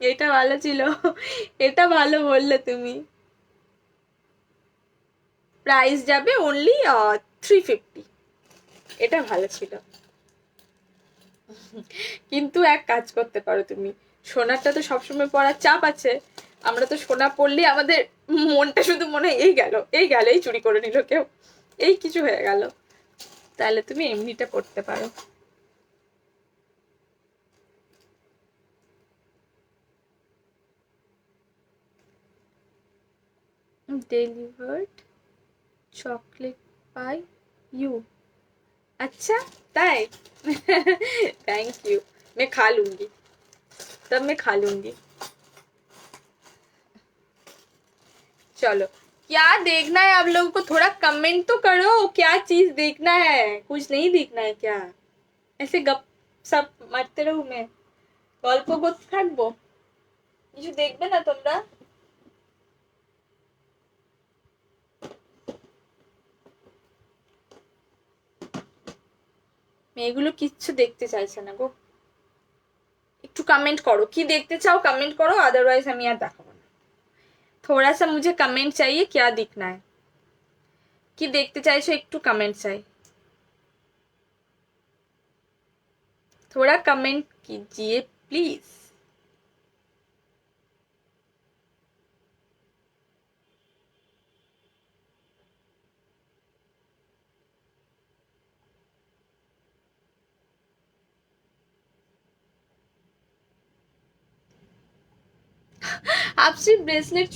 এটা ভালো ছিল, এটা ভালো বললে তুমি। প্রাইস যাবে অনলি 350, এটা ভালো ছিল। কিন্তু এক কাজ করতে পারো তুমি, সোনারটা তো সবসময় পরার চাপ আছে, আমরা তো সোনা পরলে আমাদের মনটা শুধু মনে এই গেল এই গেল, এই চুরি করে নিল কেউ, এই কিছু হয়ে গেল, তাহলে তুমি এমনিটা পড়তে পারো। Delivered chocolate by you. अच्छा ताई थैंक यू, मैं खा लूंगी, तब मैं खा लूंगी। चलो क्या देखना है आप लोगों को, थोड़ा कमेंट तो करो, क्या चीज देखना है, कुछ नहीं देखना है क्या? ऐसे गप সপ মারতে রহু, मैं গল্প করতে থাকবো, কিছু দেখবে না তোমরা? মেয়েগুলো কিচ্ছু দেখতে চাইছে না গো, একটু कमेंट करो কি দেখতে চাও, कमेंट करो, अदरवाइज আমি আর দেখাবো না। थोड़ा सा मुझे कमेंट चाहिए, क्या दिखना है, কি দেখতে চাইছো একটু कमेंट চাই, थोड़ा कमेंट कीजिए प्लीज। आप सिर्फ ब्रेसलेट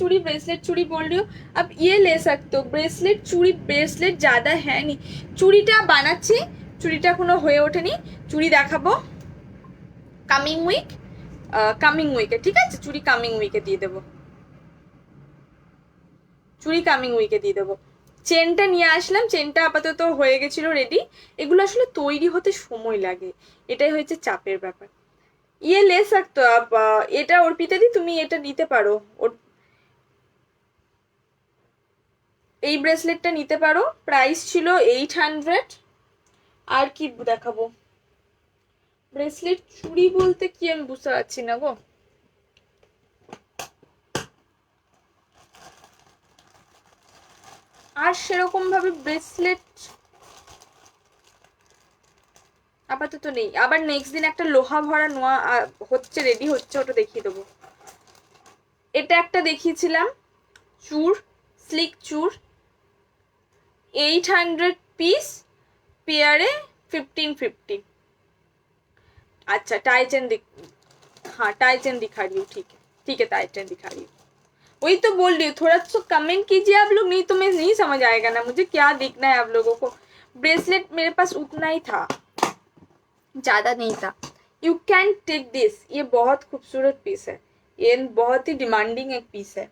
चूड़ी बोल रही हो, आप ये ले सकते हो, ब्रेसलेट चूड़ी, ब्रेसलेट ज्यादा है नहीं, চুড়িটা বানাচ্ছি, চুড়িটা এখনো হয়ে ওঠেনি, চুড়ি দেখাবো কামিং উইক, কামিং উইকে, ঠিক আছে, চুড়ি কামিং উইকে দিয়ে দেবো, চুড়ি কামিং উইকে দিয়ে দেবো। চেনটা নিয়ে আসলাম, চেনটা আপাতত হয়ে গেছিল রেডি, এগুলো আসলে তৈরি হতে সময় লাগে, এটাই হয়েছে চাপের ব্যাপার। ইয়ে লে सकते हो आप, এটা অর্পিতাদি তুমি এটা নিতে পারো, ওর এই ব্রেসলেটটা নিতে পারো, প্রাইস ছিল 800। আর কি দেখাবো, ব্রেসলেট চুড়ি বলতে কি আমি বুঝতে পারছি না গো, আর সেরকম ভাবে ব্রেসলেট আপাতত নেই। আবার নেক্সট দিন একটা লোহা ভরা নোয়া হচ্ছে, রেডি হচ্ছে, ওটা দেখিয়ে দেবো। এটা একটা দেখিয়েছিলাম চূড়, স্লিক চূড়, 800 পিস, पेयरे 1550। अच्छा टाई चेन हाँ टाई चेन दिखा रही हूँ, ठीक है टाई चेन दिखा रही हूँ, वही तो बोल रही हूँ, थोड़ा सा कमेंट कीजिए आप लोग, नहीं तो मैं नहीं समझ आएगा ना मुझे क्या दिखना है आप लोगों को। ब्रेसलेट मेरे पास उतना ही था, ज्यादा नहीं था। यू कैन टेक दिस, ये बहुत खूबसूरत पीस है, ये बहुत ही डिमांडिंग एक पीस है।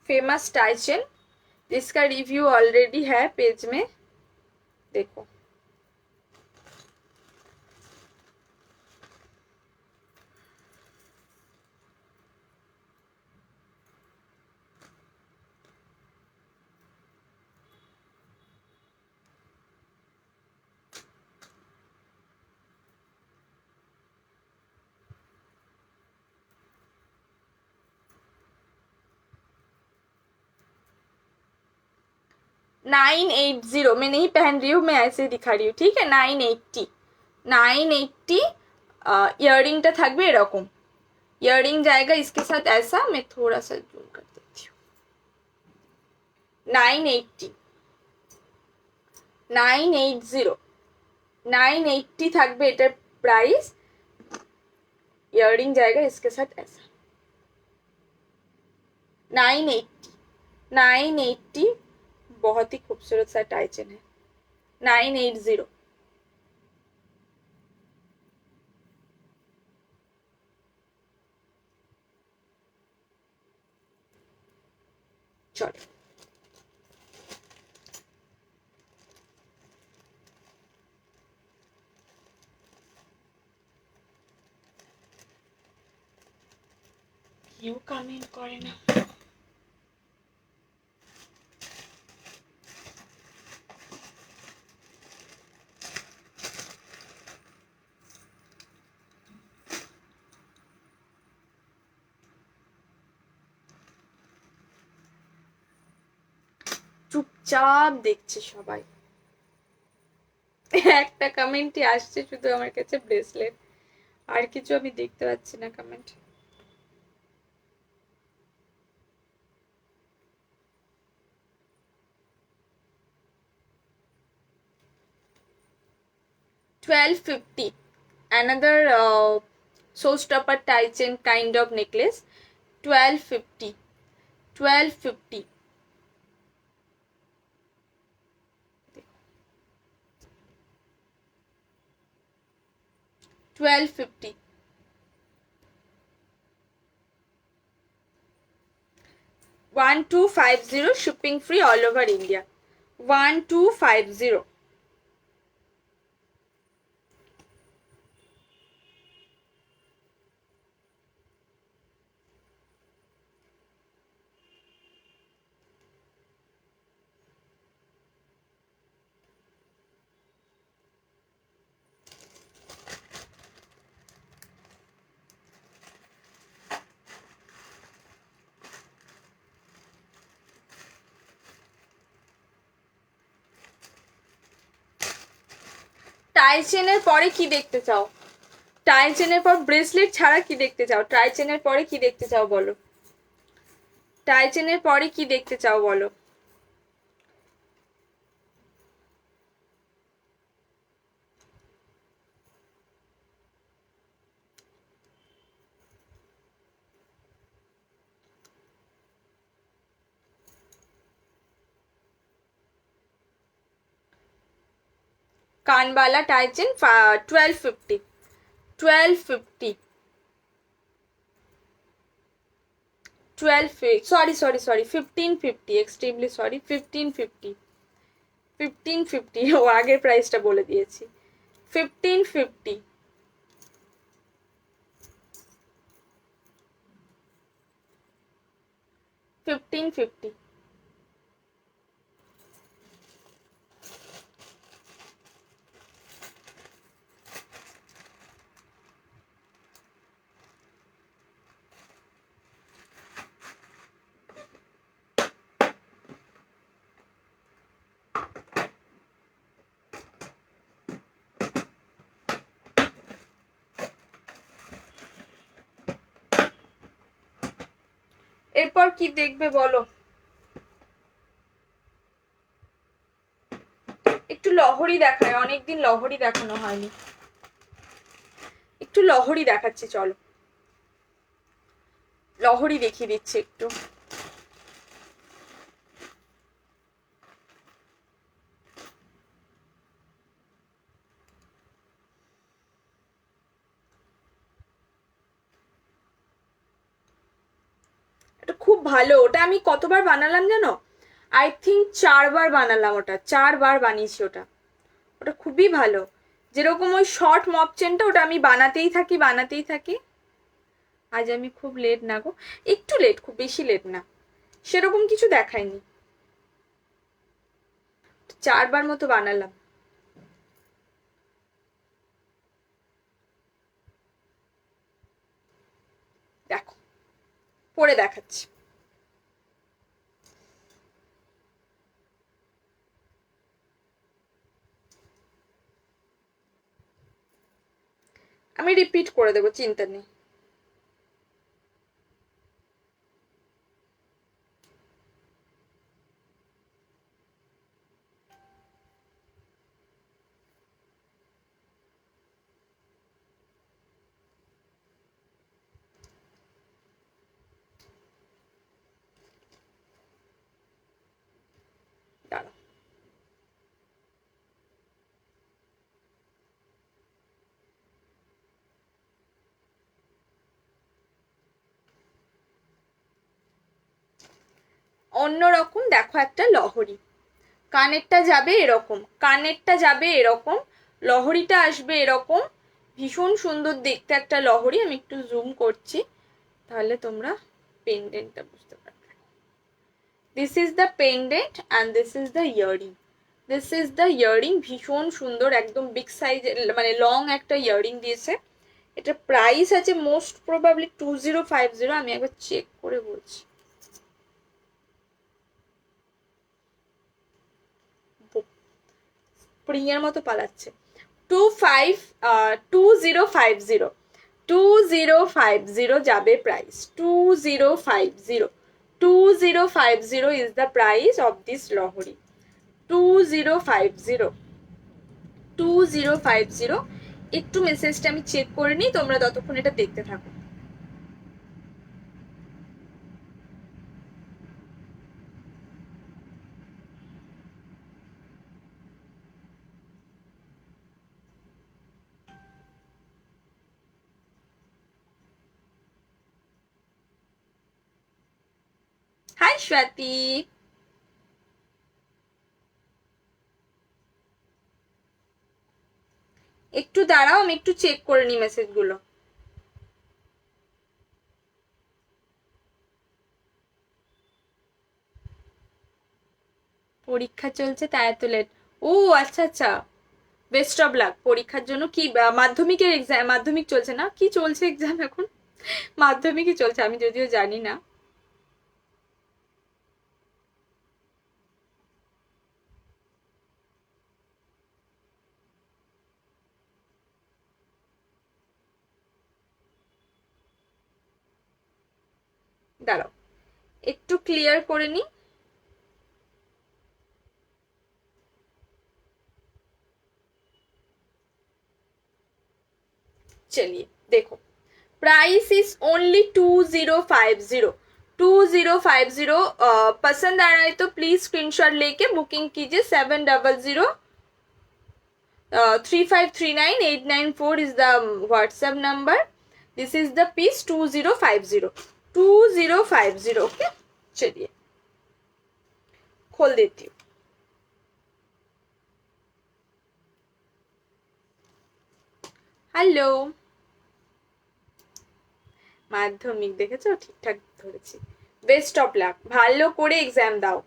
फेमस टाई चेन, इसका रिव्यू ऑलरेडी है पेज में, देखो। 980, मैं नहीं पहन रही हूँ, मैं ऐसे दिखा रही हूँ, ठीक है। 980, 980 इयररिंगটা থাকবে এরকম, इयररिंग जाएगा इसके साथ ऐसा। मैं थोड़ा सा जूम कर देती हूँ। 980, 980, 980 থাকবে এটার প্রাইস। इयररिंग जाएगा इसके साथ ऐसा। 980, 980, बहुत ही खूबसूरत सा टाइचन है। 980। चलो কেউ কমেন্ট করে না। চুপচাপ দেখছে সবাই। একটা কমেন্টই আসছে শুধু আমার কাছে, ব্রেসলেট, আর কিছু আমি দেখতে পাচ্ছি না comment. $1250, another showstopper tie chain kind of necklace. 1250, 1250। 1250, 1250, shipping free all over India। 1250। টাই চেনের পরে কি দেখতে চাও? টাই চেনের পর ব্রেসলেট ছাড়া কি দেখতে চাও? টাই চেনের পরে কি দেখতে চাও বলো? টাই চেনের পরে কি দেখতে চাও বলো? कानवाला tie chain 1250, 1250, 12, sorry 1550, extremely sorry, 1550, 1550। ও আগের প্রাইসটা বলে দিয়েছি। 1550, 1550। এরপর কি দেখবে বলো? একটু লহরি দেখায়, অনেকদিন লহরি দেখানো হয়নি, একটু লহরি দেখাচ্ছি, চলো লহরি দেখিয়ে দিচ্ছি একটু। এটা খুব ভালো, ওটা আমি কতবার বানালাম জানো? আই থিঙ্ক 4বার বানালাম ওটা, 4বার বানিয়েছি ওটা। ওটা খুবই ভালো। যেরকম ওই শর্ট মপ চেনটা, ওটা আমি বানাতেই থাকি, বানাতেই থাকি। আজ আমি খুব লেট না গো, একটু লেট, খুব বেশি লেট না, সেরকম কিছু দেখায়নি, 4বার মতো বানালাম। দেখো পরে দেখাচ্ছি। আমি রিপিট করে দেবো, চিন্তা নেই। দাঁড়াও, অন্যরকম দেখো একটা লহরি, কানেরটা যাবে এরকম, কানেরটা যাবে এরকম, লহরিটা আসবে এরকম, ভীষণ সুন্দর দেখতে একটা লহরি। আমি একটু জুম করছি তাহলে তোমরা পেন্ডেন্টটা বুঝতে পারবে। This is the pendant and this is the earring. This is the earring, ভীষণ সুন্দর, একদম বিগ সাইজ, মানে লং একটা ইয়ারিং দিয়েছে। এটা প্রাইস আছে মোস্ট প্রবাবলি 2050। আমি একবার চেক করে বলছি। স্প্রিং এর মতো পালাচ্ছে। 2050, 2050 যাবে price, 2050, 2050 is the price of this লহরি, 2050, 2050। একটু মেসেজটা আমি চেক করে নিই, তোমরা ততক্ষণ এটা দেখতে থাকো। হাই স্বাতী, একটু দাঁড়াও, আমি একটু চেক করে নিই মেসেজগুলো। পরীক্ষা চলছে তাই এত লেট? ও আচ্ছা আচ্ছা, বেস্ট অফ লাক পরীক্ষার জন্য। কি মাধ্যমিকের এক্সাম, মাধ্যমিক চলছে না কি চলছে এক্সাম এখন? মাধ্যমিকই চলছে, আমি যদিও জানি না। দাঁড়াও একটু ক্লিয়ার করে নি। चलिए देखो, प्राइस इज ओनली 2050, 2050। पसंद आ रहा है तो प्लीज स्क्रीनशॉट लेके बुकिंग कीजिए। 7000353989 is the WhatsApp number. This is the piece 2050, 2050। Okay चलिए खोल देती हूँ। হ্যালো, মাধ্যমিক দেখেছো ঠিকঠাক ধরেছি। বেস্ট অফ লাক, ভালো করে এক্সাম দাও।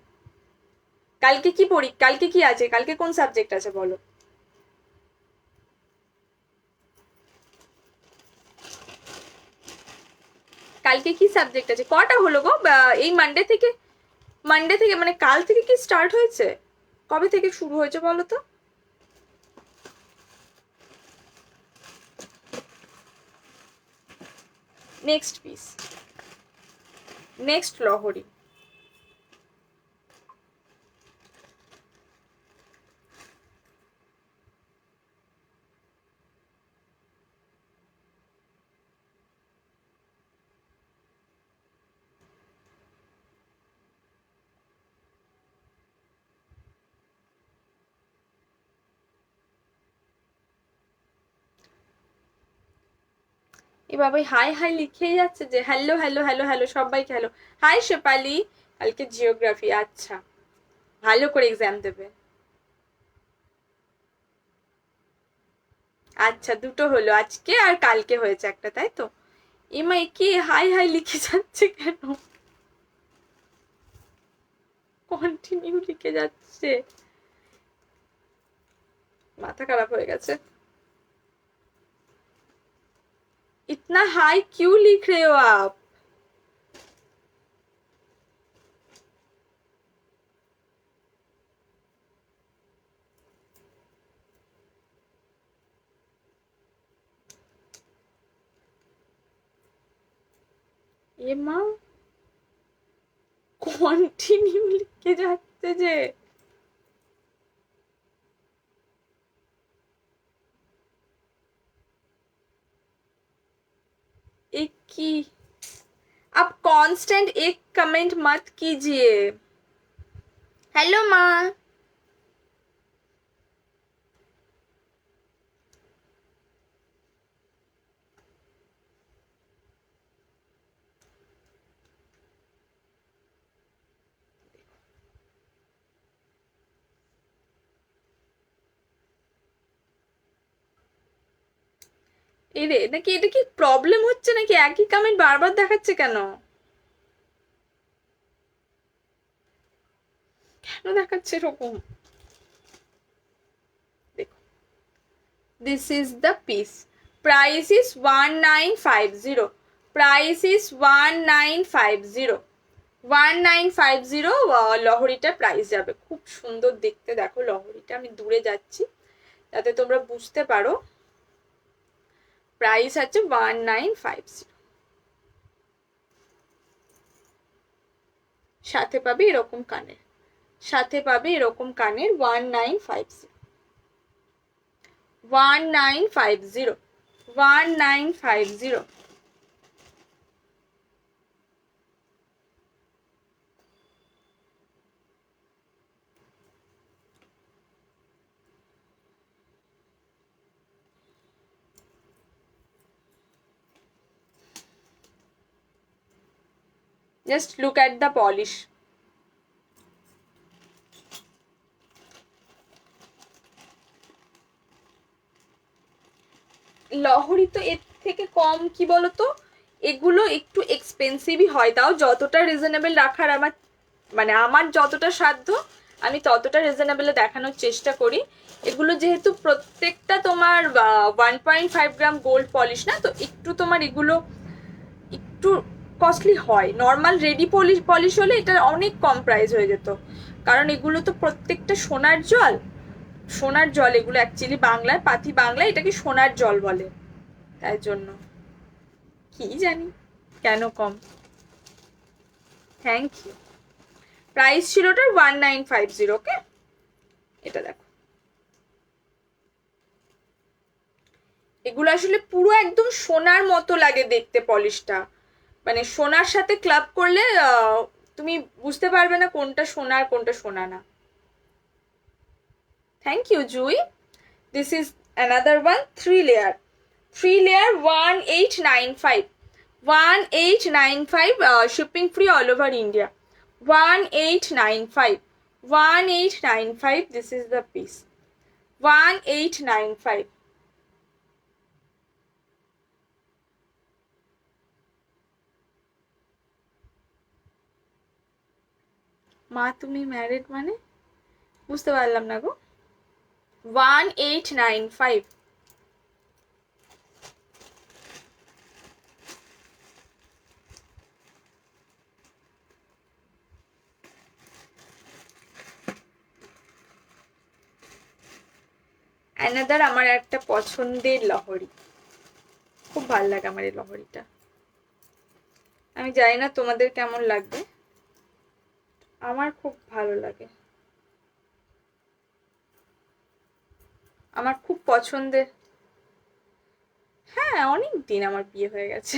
কালকে কি পড়ি, কালকে কি আছে, কালকে কোন সাবজেক্ট আছে বলো? কালকে কি সাবজেক্ট আছে? কটা হলো গো? এই মানডে থেকে মানে কাল থেকে কি স্টার্ট হয়েছে? কবে থেকে শুরু হয়েছে বলো তো? নেক্সট পিস, নেক্সট লহরি। এ বাবা হাই হাই লিখেই যাচ্ছে যে, হ্যালো হ্যালো হ্যালো হ্যালো সবাইকে হ্যালো। হাই শেপালি, কালকে জিওগ্রাফি, আচ্ছা ভালো করে এক্সাম দেবে। আচ্ছা দুটো হলো, আজকে আর কালকে হয়েছে একটা, তাই তো? এমা কি হাই হাই লিখে যাচ্ছে কেন? কন্টিনিউ লিখে যাচ্ছে, মাথা খারাপ হয়ে গেছে। इतना हाई क्यों लिख रहे हो आप? এ মা, কন্টিনিউ লিখে যাচ্ছে যে। एक की आप कांस्टेंट एक कमेंट मत कीजिए। हेलो माँ। এরে নাকি এটা কি প্রবলেম হচ্ছে নাকি, একই কমেন্ট বারবার দেখাচ্ছে কেন? কেন দেখাচ্ছে এরকম? দেখো, this is the piece, price is 1950, price is 1950, 1950 লহরিটার প্রাইস যাবে। খুব সুন্দর দেখতে, দেখো লহরিটা, আমি দূরে যাচ্ছি যাতে তোমরা বুঝতে পারো। প্রাইস আছে 1950, সাথে পাবে এরকম কানের, সাথে পাবে এরকম কানের 1950, 1950, 1950। Just look at the polish. লহরি তো এর থেকে কম, কি বলতো, এগুলো একটু এক্সপেন্সিভই হয়, তাও যতটা রিজনেবল রাখার আমার, মানে আমার যতটা সাধ্য আমি ততটা রিজনেবলে দেখানোর চেষ্টা করি। এগুলো যেহেতু প্রত্যেকটা তোমার 1.5 গ্রাম গোল্ড পলিশ না, তো একটু তোমার এগুলো একটু কস্টলি হয়। নর্মাল রেডি পলিশ হলে এটা অনেক কম প্রাইস হয়ে যেত, কারণ এগুলো তো প্রত্যেকটা সোনার জল, সোনার জল এগুলো অ্যাকচুয়ালি বাংলায়, পাতি বাংলায় এটাকে সোনার জল বলে, তাই জন্য কি জানি কেন কম। Thank you. প্রাইস ছিল ওটার 1950। ওকে, এটা দেখো, এগুলো আসলে পুরো একদম সোনার মতো লাগে দেখতে পলিশটা, মানে সোনার সাথে ক্লাব করলে তুমি বুঝতে পারবে না কোনটা সোনা আর কোনটা সোনা না। Thank you Jui. This is another one, 3 layer, 3 layer 1895, 1895, shipping free all over India, 1895, 1895, this is the piece, 1895। মা তুমি ম্যারিড মানে বুঝতে পারলাম না গো। 1895। অ্যানাদার আমার একটা পছন্দের লহরি, খুব ভালো লাগে আমার এই লহরিটা। আমি জানি না তোমাদের কেমন লাগবে, আমার খুব ভালো লাগে, আমার খুব পছন্দের। হ্যাঁ, অনেক দিন আমার বিয়ে হয়ে গেছে।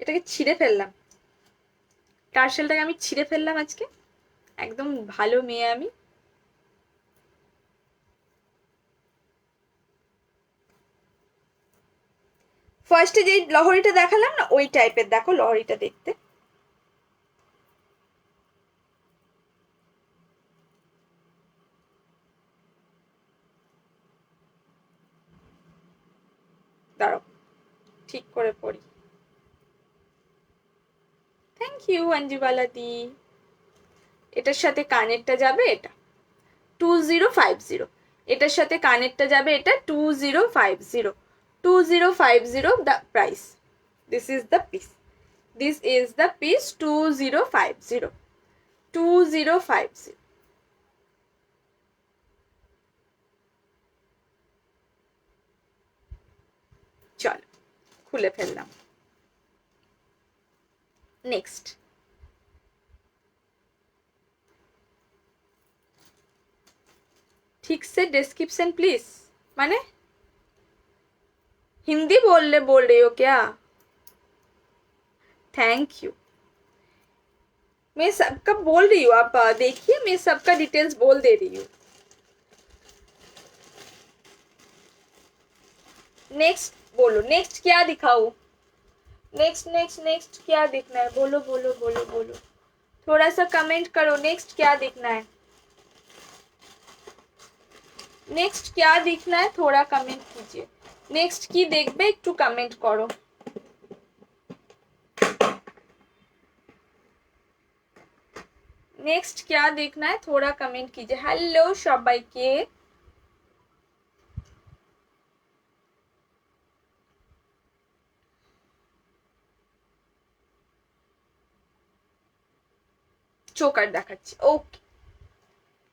এটাকে ছিঁড়ে ফেললাম, টার্সেলটাকে আমি ছিঁড়ে ফেললাম আজকে, একদম ভালো মেয়ে আমি। ফার্স্টে যে লহরিটা দেখালাম না, ওই টাইপের দেখো লহরিটা দেখতে। দাঁড়াও ঠিক করে পড়ি। থ্যাংক ইউ অঞ্জুবালা দি। এটার সাথে কানেরটা যাবে এটা 2050, এটার সাথে কানেরটা যাবে এটা 2050, 2050 the price, this is the piece, this is the piece 2050। 2050। চলো খুলে ফেললাম। নেক্সট, ठीक से डिस्क्रिप्शन प्लीज, माने हिंदी बोल रही हो क्या? Thank you. मैं सबका बोल रही हूँ, आप देखिए, मैं सबका डिटेल्स बोल दे रही हूँ। नेक्स्ट बोलो, नेक्स्ट क्या दिखाऊं? नेक्स्ट नेक्स्ट नेक्स्ट क्या दिखना है? बोलो बोलो बोलो बोलो, थोड़ा सा कमेंट करो, नेक्स्ट क्या दिखना है? नेक्स्ट क्या दिखना है, थोड़ा कमेंट कीजिए। नेक्स्ट की देखबे, একটু कमेंट करो। नेक्स्ट क्या देखना है, थोड़ा कमेंट कीजिए। हेलो সবাইকে, চোকার দেখাচ্ছি। ওকে,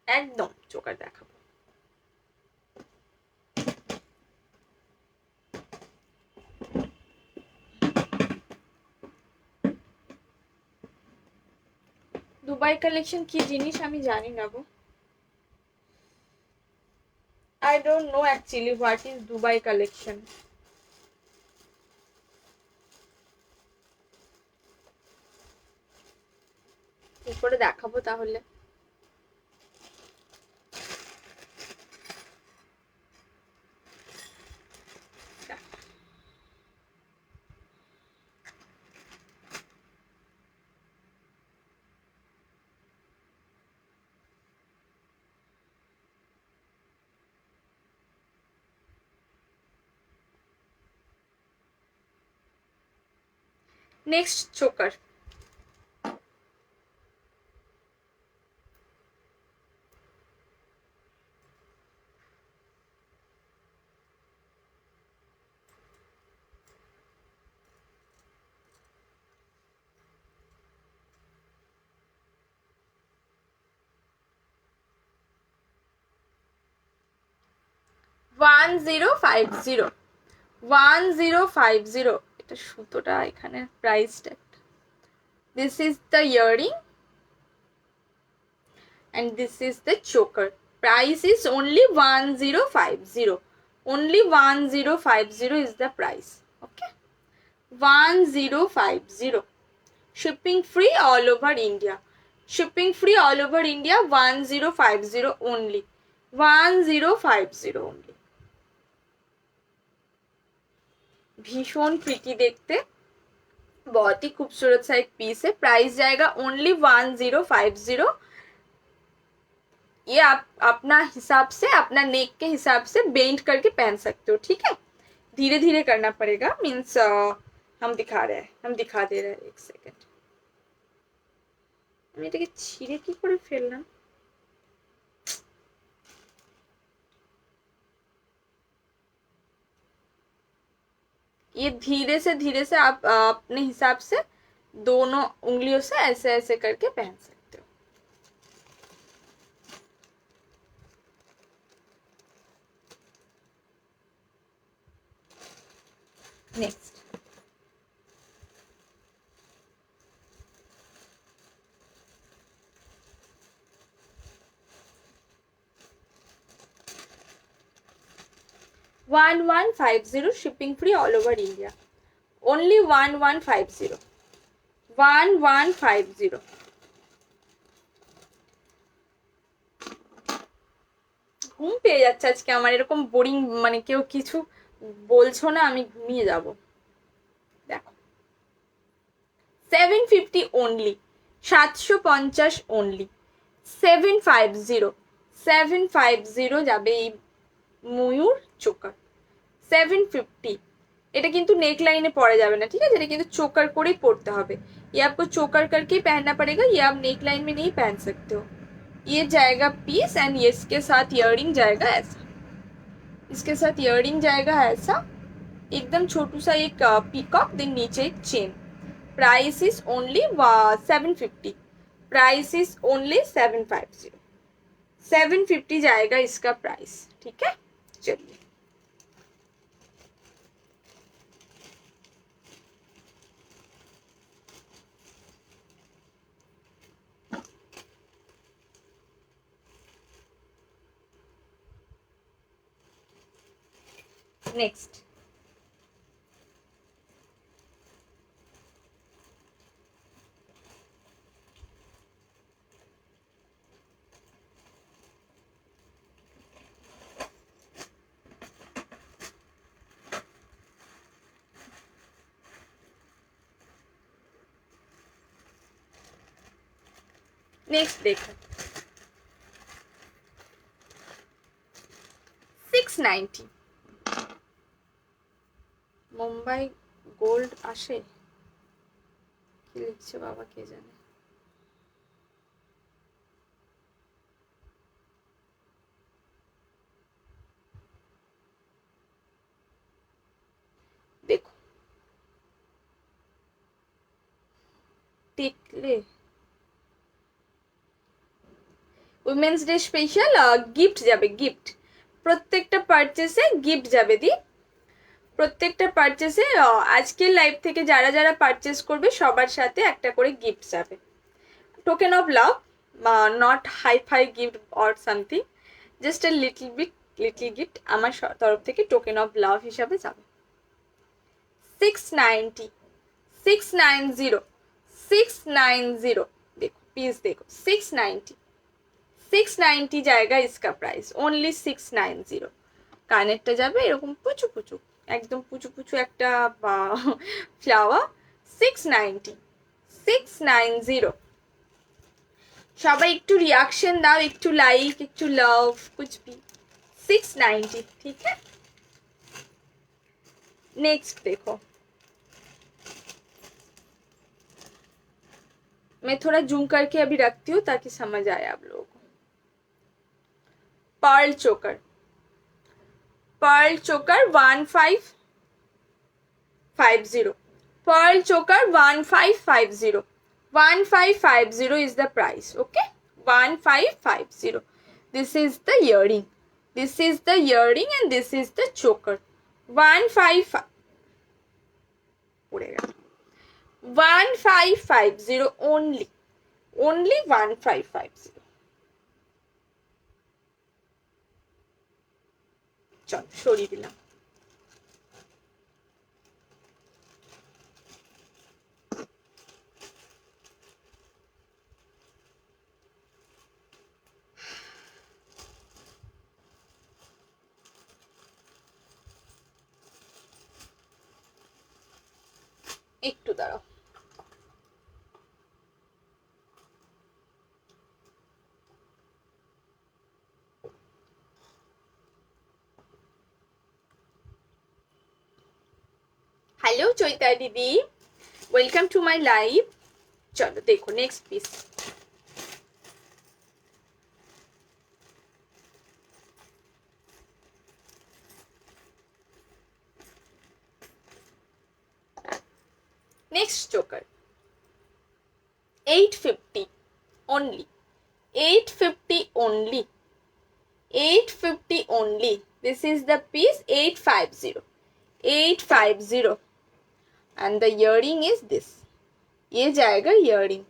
একদম চোকার দেখাবো। দুবাই কালেকশন কি জিনিস আমি জানি না গো। I don't know actually what is Dubai collection. কি করে দেখাবো তাহলে? नेक्स्ट चोकर, ওয়ান জিরো ফাইভ জিরো, 1050। এটা সুতোটা এখানে প্রাইসটা। This is the earring and this is the choker. Price is only 1050. Only 1050 is the price. Okay, 1050. Shipping free all over India. Shipping free all over India. 1050 only. 1050 only. भीषण प्रीति देखते, बहुत ही खूबसूरत सा एक पीस है। प्राइस जाएगा only 1050। ये आप अपना हिसाब से, अपना नेक के हिसाब से बेंड करके पहन सकते हो, ठीक है? धीरे धीरे करना पड़ेगा, मीन्स हम दिखा रहे हैं, हम दिखा दे रहे हैं। एक सेकेंड, আমি এটাকে ছিঁড়ে কি করে ফেললাম? ये धीरे से आप अपने हिसाब से दोनों उंगलियों से ऐसे ऐसे करके पहन सकते हो। Next, $1150 shipping free all over India. Only 1150. 1150. ঘুম পেয়ে যাচ্ছে আজকে আমার, এরকম বোরিং, মানে কেউ কিছু বলছো না, আমি ঘুমিয়ে যাব। দেখো, 750 only, 750 only, 750, 750 যাবে এই ময়ূর চোকার। 750। এটা কিন্তু नेक लाइने पड़ा जाবে না, ঠিক আছে? এটা কিন্তু चोकर করে পড়তে হবে। ये आपको चोकर करके ही पहनना पड़ेगा, ये आप नेक लाइन में नहीं पहन सकते हो। ये जाएगा पीस एंड ये इसके साथ इयररिंग जाएगा ऐसा, इसके साथ इयररिंग जाएगा ऐसा, एकदम छोटू सा एक पीकॉक, देन नीचे एक chain. Price is only 750। Price is only 750, 750 जाएगा इसका प्राइस, ठीक है। चलिए नेक्स्ट। नेक्स्ट देखो 690 মুম্বাই গোল্ড আসে, কি লিখছে বাবা কে জানে। দেখো টিকলে উইমেন্স ডে স্পেশাল গিফট যাবে, গিফট প্রত্যেকটা পারচেসে গিফট যাবে দি, প্রত্যেকটা পারচেসে আজকের লাইভ থেকে যারা যারা পারচেস করবে সবার সাথে একটা করে গিফট যাবে। Token of love, not hi fi gift or something, just a little gift আমার তরফ থেকে টোকেন অফ লাভ হিসাবে যাবে। 690 690 690 देखो पीस देखो 690 690 जाएगा इसका प्राइस ओनली 690। কানেরটা যাবে এরকম পুচু পুচু, একদম পুচু পুচু একটা ফ্লাওয়ার। 690 690। সবাই একটু রিয়াকশন দাও, একটু লাইক, একটু লাভ, कुछ भी। 690 ठीक है। नेक्स्ट देखो, मैं थोड़ा जूम करके अभी रखती हूँ ताकि समझ आए आप लोगों को। पर्ल चोकर, पर्ल चोकर 1550, पर्ल चोकर 1550, 1550 is the price, okay, 1550। this is the earring, this is the earring and this is the choker। 155 1550 only, only 1550। চল সরিয়ে দিলাম। একটু দাঁড়াও। हेलो चैता दीदी, वेलकम टू माय लाइव। चलो देखो नेक्स्ट पीस, नेक्स्ट चोकर 850 only, 850 only, 850 only। this is the piece 850, 850 and the earring is this, ये जाएगा earring।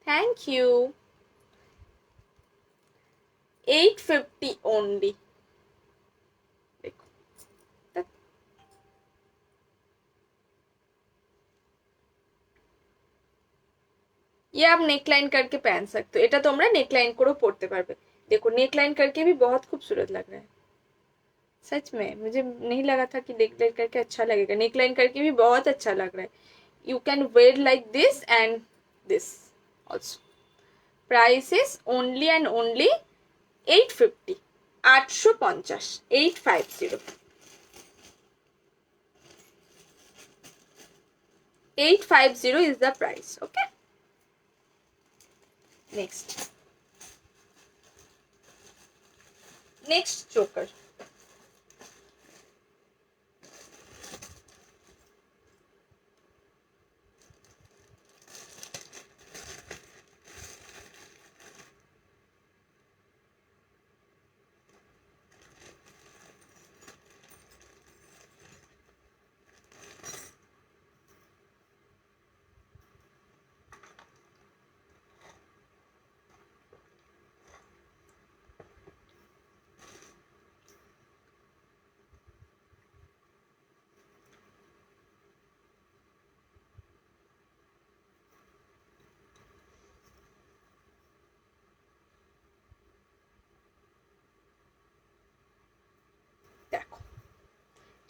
Thank you. 850 only। देखो ये आप नेकलाइन करके पहन सकते हो, এটা তোমরা नेकलाइन करो পড়তে পারবে। देखो नेकलाइन करके भी बहुत खूबसूरत लग रहा है, सच में मुझे नहीं लगा था कि नेकलाइन करके अच्छा लगेगा, नेकलाइन करके भी बहुत अच्छा लग रहा है। You can wear like this and this also. Price is only and only 850, 850, 850, 850 is the price, okay। next choker,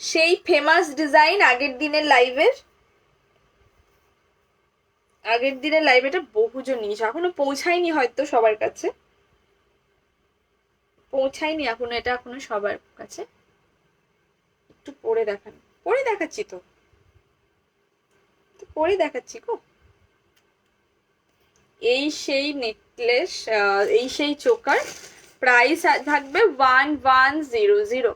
সেই ফেমাস ডিজাইন আগের দিনের লাইভের, এটা বহুজন নিয়েছে, এখনো পৌঁছায়নি হয়তো সবার কাছে, পৌঁছায়নি এখনো, এটা এখনো সবার কাছে। একটু পরে দেখান, পরে দেখাচ্ছি তো, পরে দেখাচ্ছি গো। এই সেই নেকলেস, এই সেই চোকার, প্রাইস থাকবে 1100,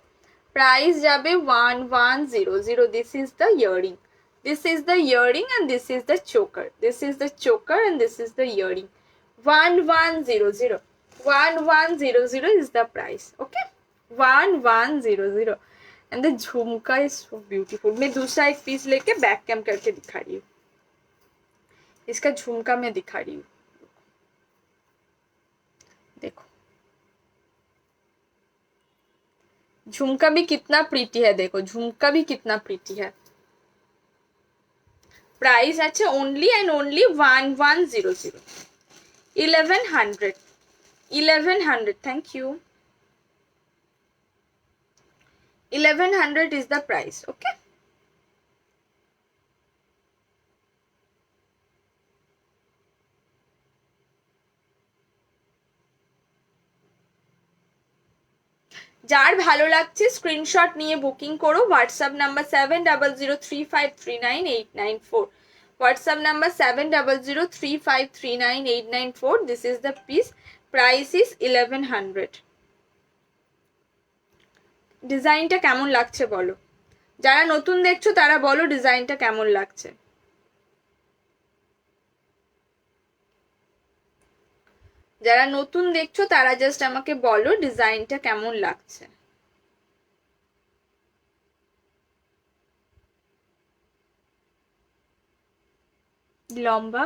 প্রাইস যাবে 1100। This is the earring, this is the earring and this is the choker, this is the choker and this is the earring. 1100, 1100 is the price. Okay, 1100 and the झुमका is so beautiful. मैं दूसरा एक piece लेके back cam करके दिखा रही हूँ, इसका झुमका मैं दिखा रही हूँ, देखो झुमका भी कितना प्रीति है, देखो झुमका भी कितना प्रीति है। प्राइस अच्छा only and only 1100, 1100, thank you, 1100 is the price. Okay, যার ভালো লাগছে স্ক্রিনশট নিয়ে বুকিং করো। WhatsApp number 7003539894, WhatsApp number 7003539894। This is the piece, price is 1100। ডিজাইনটা কেমন লাগছে বলো, যারা নতুন দেখছো তারা বলো ডিজাইনটা কেমন লাগছে। যারা নতুন দেখছো তারা জাস্ট আমাকে বলো ডিজাইনটা কেমন লাগছে। লম্বা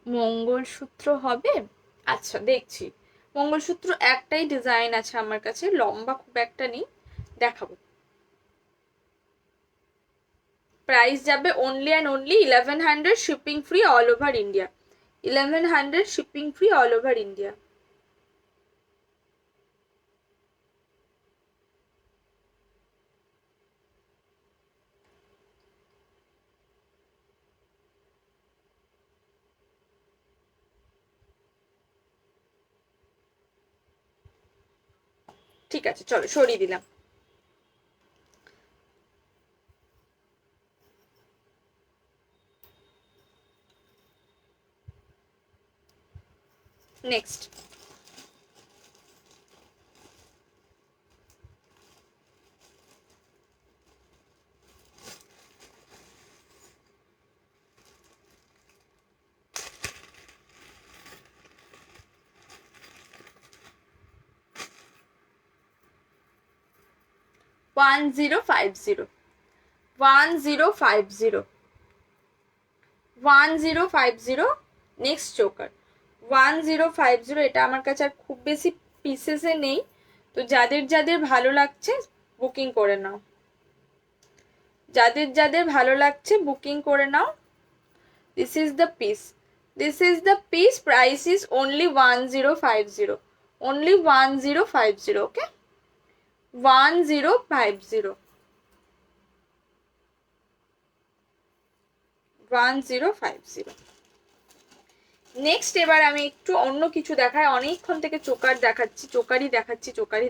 মঙ্গলসূত্র হবে, আচ্ছা দেখছি। মঙ্গলসূত্র একটাই ডিজাইন আছে আমার কাছে, লম্বা খুব একটা নেই, দেখাবো। প্রাইস যাবে only and only 1100, shipping free all over India. 1100 shipping free all over India. ঠিক আছে চলো সরিয়ে দিলাম। Next, one zero five zero, 1050, 1050। Next choker 1050, এটা আমার কাছে আর খুব বেশি পিসেসে নেই, তো যাদের যাদের ভালো লাগছে বুকিং করে নাও, যাদের যাদের ভালো লাগছে বুকিং করে নাও। This is the piece, this is the piece, price is only 1050, only 1050। Okay, 1050, 1050। Next এবার আমি একটু অন্য কিছু দেখাই, অনেকক্ষণ থেকে চোকার দেখাচ্ছি, चोकारी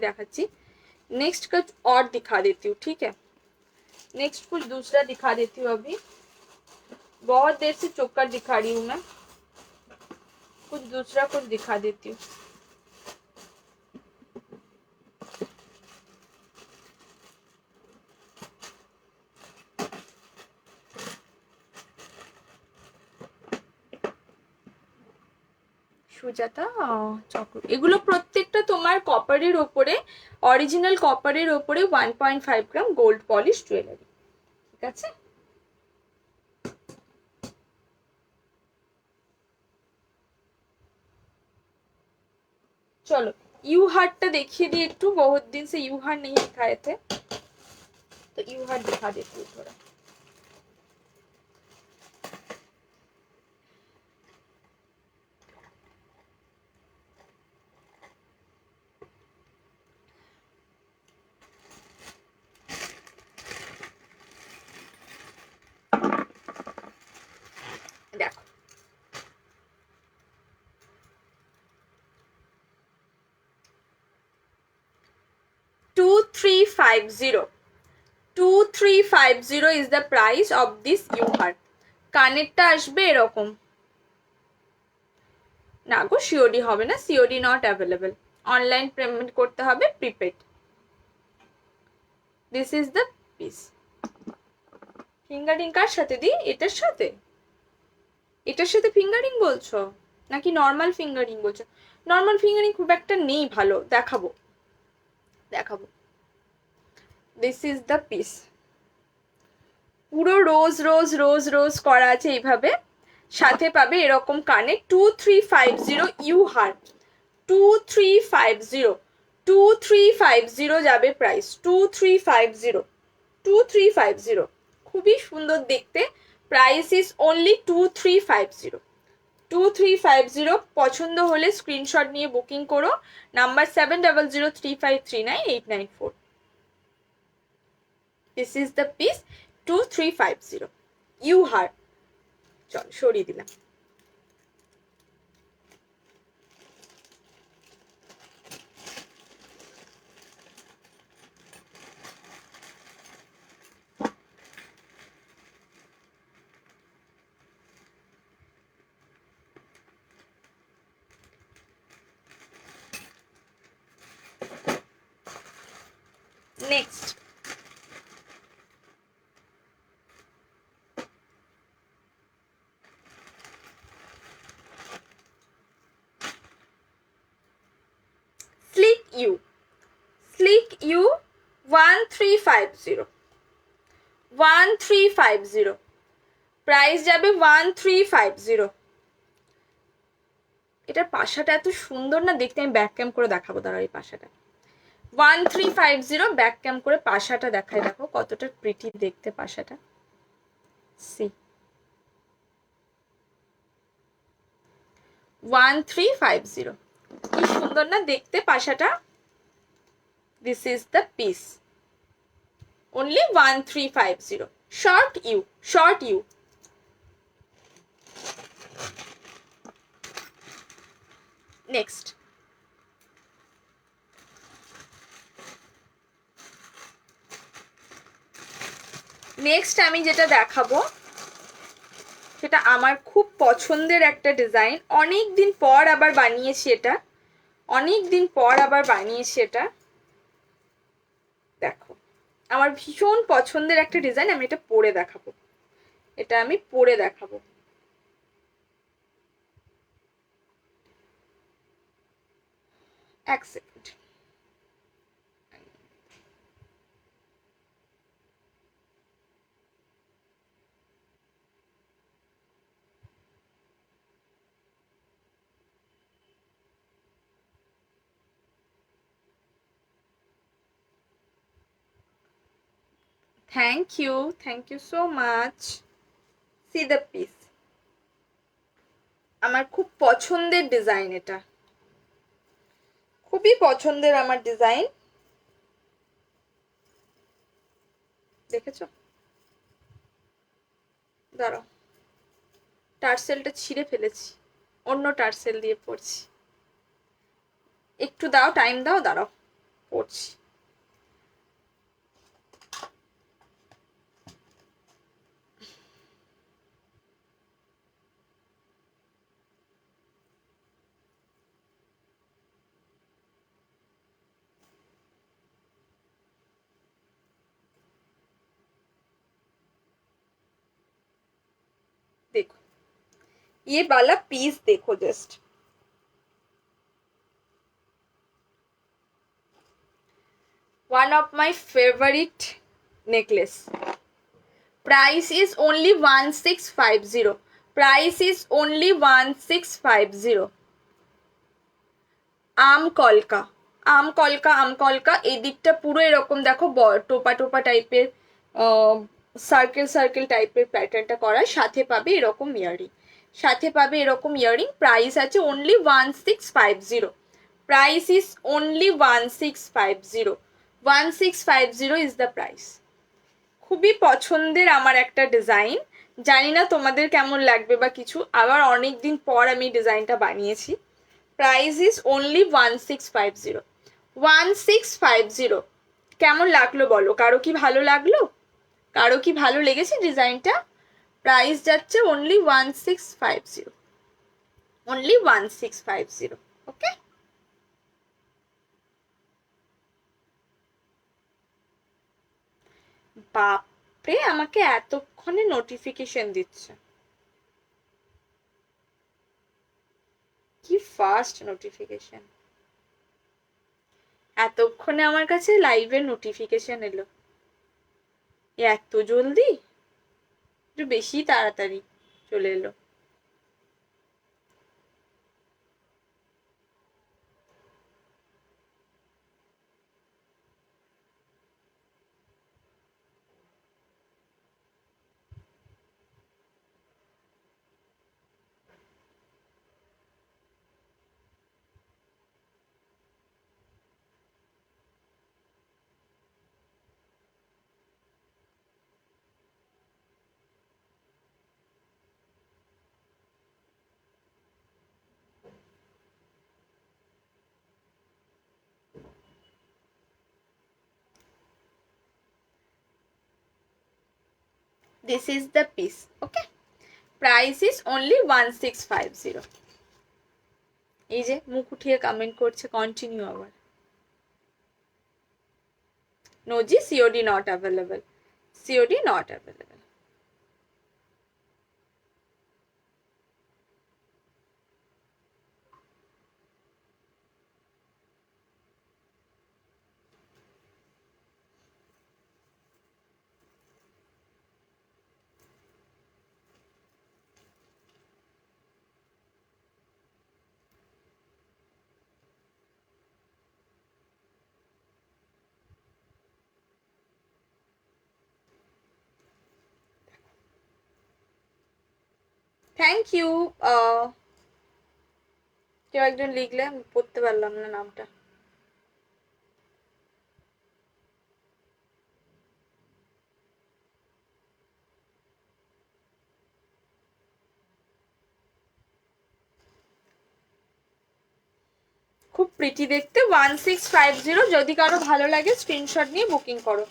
देखाচ্ছি। नेक्स्ट कुछ और दिखा देती हूँ, ठीक है, नेक्स्ट कुछ दूसरा दिखा देती हूँ। अभी बहुत देर से चोकर दिखा रही हूँ मैं, कुछ दूसरा कुछ दिखा देती हूँ। সুজাতা চক্র, এগুলো প্রত্যেকটা তোমার কপারের ওপরে, অরিজিনাল কপারের ওপরে 1.5 গ্রাম গোল্ড পলিশ জুয়েলারি, ঠিক আছে। चलो यू हार्टটা দেখিয়ে দিই একটু, बहुत दिन से यू हार्ट नहीं दिखाए थे, तो यू हार्ट दिखा देती हूँ थोड़ा। 2350 2350 is the price of this U-heart. কানেরটা আসবে এরকম, না গো সিওডি হবে না, COD not available, online payment করতে হবে prepaid. This is the piece. Finger ring কার সাথে দিই? এটার সাথে? এটার সাথে ফিঙ্গারিং বলছো নাকি নর্মাল ফিঙ্গারিং বলছো? নর্মাল ফিঙ্গারিং খুব একটা নেই ভালো, দেখাবো দেখাবো। দিস ইজ দ্য পিস, পুরো রোজ রোজ রোজ রোজ করা আছে এইভাবে। সাথে পাবে এরকম কানে 2350 U-heart, 2350 2350 যাবে প্রাইস, 2350 2350, খুবই সুন্দর দেখতে। Price is only 2350 2350। পছন্দ হলে স্ক্রিনশট নিয়ে বুকিং করো, number 7003539894। This is the piece 2350 U-heart। চল সরিয়ে দিলাম। নেক্সট Sleek U 1350 1350, প্রাইস যাবে 1350। এটার পাশাটা এত সুন্দর না দেখতে, আমি ব্যাক ক্যাম করে দেখাবো, দাঁড়াও এই পাশাটা 1350 ব্যাক ক্যাম করে পাশাটা দেখাই, দেখো কতটা প্রিটি দেখতে পাশাটা। সি 1350, কি সুন্দর না দেখতে পাশাটা। This is the piece, only 1350, short U, short U। Next আমি যেটা দেখাবো সেটা আমার খুব পছন্দের একটা ডিজাইন, অনেক দিন পর আবার বানিয়েছি এটা, অনেক দিন পর আবার বানিয়েছি এটা। দেখো আমার ভীষণ পছন্দের একটা ডিজাইন, আমি এটা পরে দেখাবো, এটা আমি পরে দেখাবো। এক second, thank you so much. See the piece, আমার খুব পছন্দের ডিজাইন, এটা খুবই পছন্দের আমার ডিজাইন। দেখেছো? দাঁড়াও, টার্সেলটা ছিঁড়ে ফেলেছি, অন্য টার্সেল দিয়ে পরছি, একটু দাও, টাইম দাও, দাঁড়াও পরছি। देखो ये वाला पीस देखो, just one of my favorite necklace, price is only 1650, price is only 1650। আম কলকা, আম কলকা, আম কলকা, এই দিকটা পুরো এরকম দেখো টোপা টোপা টাইপের, সার্কেল সার্কেল টাইপের প্যাটার্নটা করা, সাথে পাবে এরকম ইয়ারিং, সাথে পাবে এরকম ইয়ারিং। প্রাইস আছে only 1650, price is only 1650, 1650 is the price. খুবই পছন্দের আমার একটা ডিজাইন, জানি না তোমাদের কেমন লাগবে বা কিছু, আবার অনেক দিন পর আমি ডিজাইনটা বানিয়েছি। Price is only 1650, 1650। কেমন লাগলো বলো, কারো কি ভালো লাগলো, কারো কি ভালো লেগেছে ডিজাইনটা? প্রাইস যাচ্ছে অনলি 1650, অনলি 1650। ওকে, বাপরে আমাকে এতক্ষণে নোটিফিকেশন দিচ্ছে, কি ফাস্ট নোটিফিকেশন! এতক্ষণে আমার কাছে লাইভের নোটিফিকেশন এলো, এত জলদি, একটু বেশি তাড়াতাড়ি চলে এলো। This is the piece. Okay, price is only 1650। এই যে মুখ উঠিয়ে কমেন্ট করছে কন্টিনিউ আবার, no ji COD not available, COD not available. Thank you. কেউ একজন লিখলে, আমি পড়তে পারলাম না নামটা। খুব প্রিটি দেখতে, 1650। যদি কারো ভালো লাগে স্ক্রিনশট নিয়ে বুকিং করো।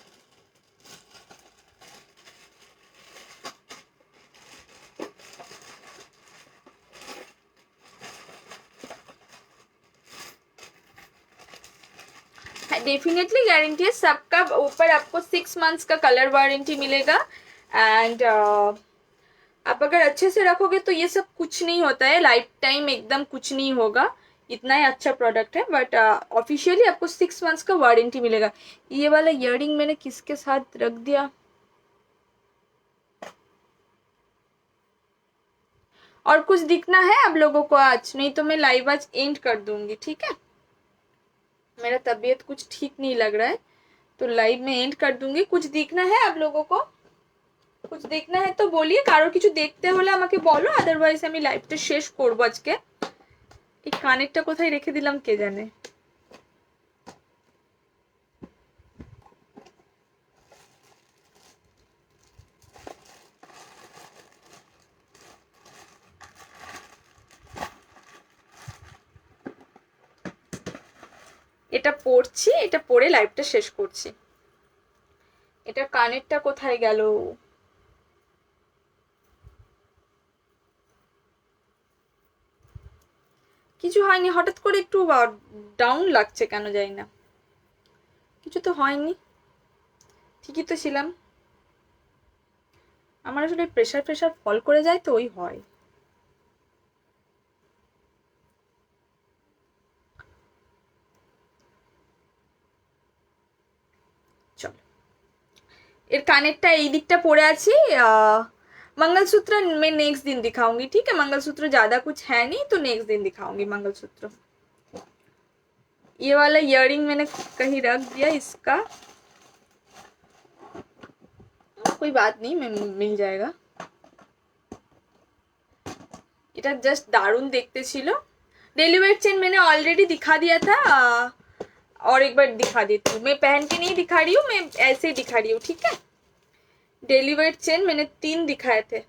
डेफिनेटली गारंटी है, सबका ऊपर आपको 6 मंथ्स का कलर वारंटी मिलेगा। एंड आप अगर अच्छे से रखोगे तो ये सब कुछ नहीं होता है, लाइफ टाइम एकदम कुछ नहीं होगा, इतना ही अच्छा प्रोडक्ट है। बट ऑफिशियली आपको 6 मंथ्स का वारंटी मिलेगा। ये वाला इयररिंग मैंने किसके साथ रख दिया, और कुछ दिखना है आप लोगों को आज, नहीं तो मैं लाइव आज एंड कर दूंगी, ठीक है? मेरा तबीयत कुछ ठीक नहीं लग रहा है, तो लाइव में एंड कर दूंगी। कुछ दिखना है आप लोगों को, कुछ देखना है तो বলিয়ে, কারো কিছু দেখতে হলে আমাকে বলো, আদারওয়াইজ আমি লাইভটা শেষ করব আজকে। এই কানেরটা কোথায় রেখে দিলাম কে জানে। এটা পড়ছি, এটা পড়ে লাইভটা শেষ করছি। এটা কানেরটা কোথায় গেল? কিছু হয়নি, হঠাৎ করে একটু ডাউন লাগছে কেন জানি না, কিছু তো হয়নি, ঠিকই তো ছিলাম। আমার আসলে প্রেশার প্রেশার ফল করে যায় তো, ওই হয়। চলো, এর কানেরটা এই দিকটা পড়ে আছি। मंगलसूत्र मैं नेक्स्ट दिन दिखाऊंगी, ठीक है? मंगलसूत्र ज्यादा कुछ है नहीं, तो नेक्स्ट दिन दिखाऊंगी मंगलसूत्र। ये वाला इयररिंग मैंने कहीं रख दिया, इसका कोई बात नहीं, मैं मिल जाएगा। এটা জাস্ট দারুণ দেখতে ছিল। डेली वेयर चेन मैंने ऑलरेडी दिखा दिया था, और एक बार दिखा देती हूँ। मैं पहन के नहीं दिखा रही हूँ, मैं ऐसे ही दिखा रही हूँ, ठीक है? डेली वेयर चेन मैंने 3 दिखाए थे,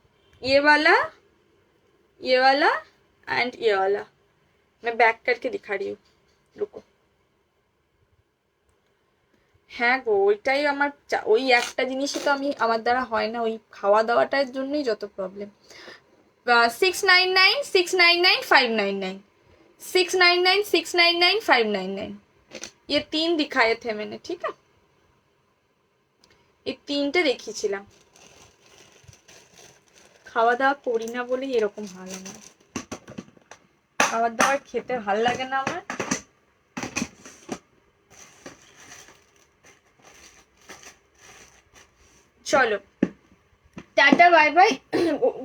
ये वाला, ये वाला एंड ये वाला। मैं बैक करके दिखा रही हूँ, रुको। হ্যাঁ গো, ওইটাই আমার ওই একটা জিনিসই তো আমি আমার দ্বারা হয় না, ওই খাওয়া দাওয়াটার জন্যই যত প্রবলেম। 699 699 599, 699 699 599, ये 3 दिखाए थे मैंने, ठीक है, এই 3টে দেখিয়েছিলাম। খাওয়া দাওয়া করি না বলেই এরকম হাল আমার, খাবার দাবার খেতে ভাল লাগে না আমার। চলো tata bye bye,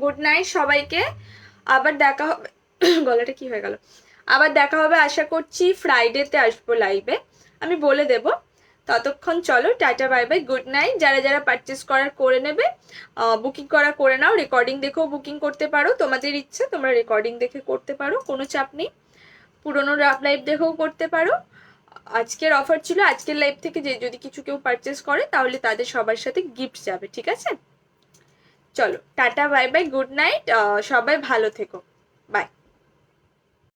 good night সবাইকে, আবার দেখা হবে। গলাটা কি হয়ে গেল, আবার দেখা হবে আশা করছি ফ্রাইডেতে আসবো লাইভে, আমি বলে দেব। ততক্ষণ চলো tata bye bye, good night. যারা যারা পারচেস করার করে নেবে, বুকিং করা করে নাও, রেকর্ডিং দেখেও বুকিং করতে পারো, তোমাদের ইচ্ছে, তোমরা রেকর্ডিং দেখে করতে পারো, কোনো চাপ নেই, পুরোনো লাইভ দেখেও করতে পারো। আজকের অফার ছিল, আজকের লাইভ থেকে যে যদি কিছু কেউ পারচেস করে তাহলে তাদের সবার সাথে গিফট যাবে, ঠিক আছে। চলো tata bye bye, good night, সবাই ভালো থেকো, বাই।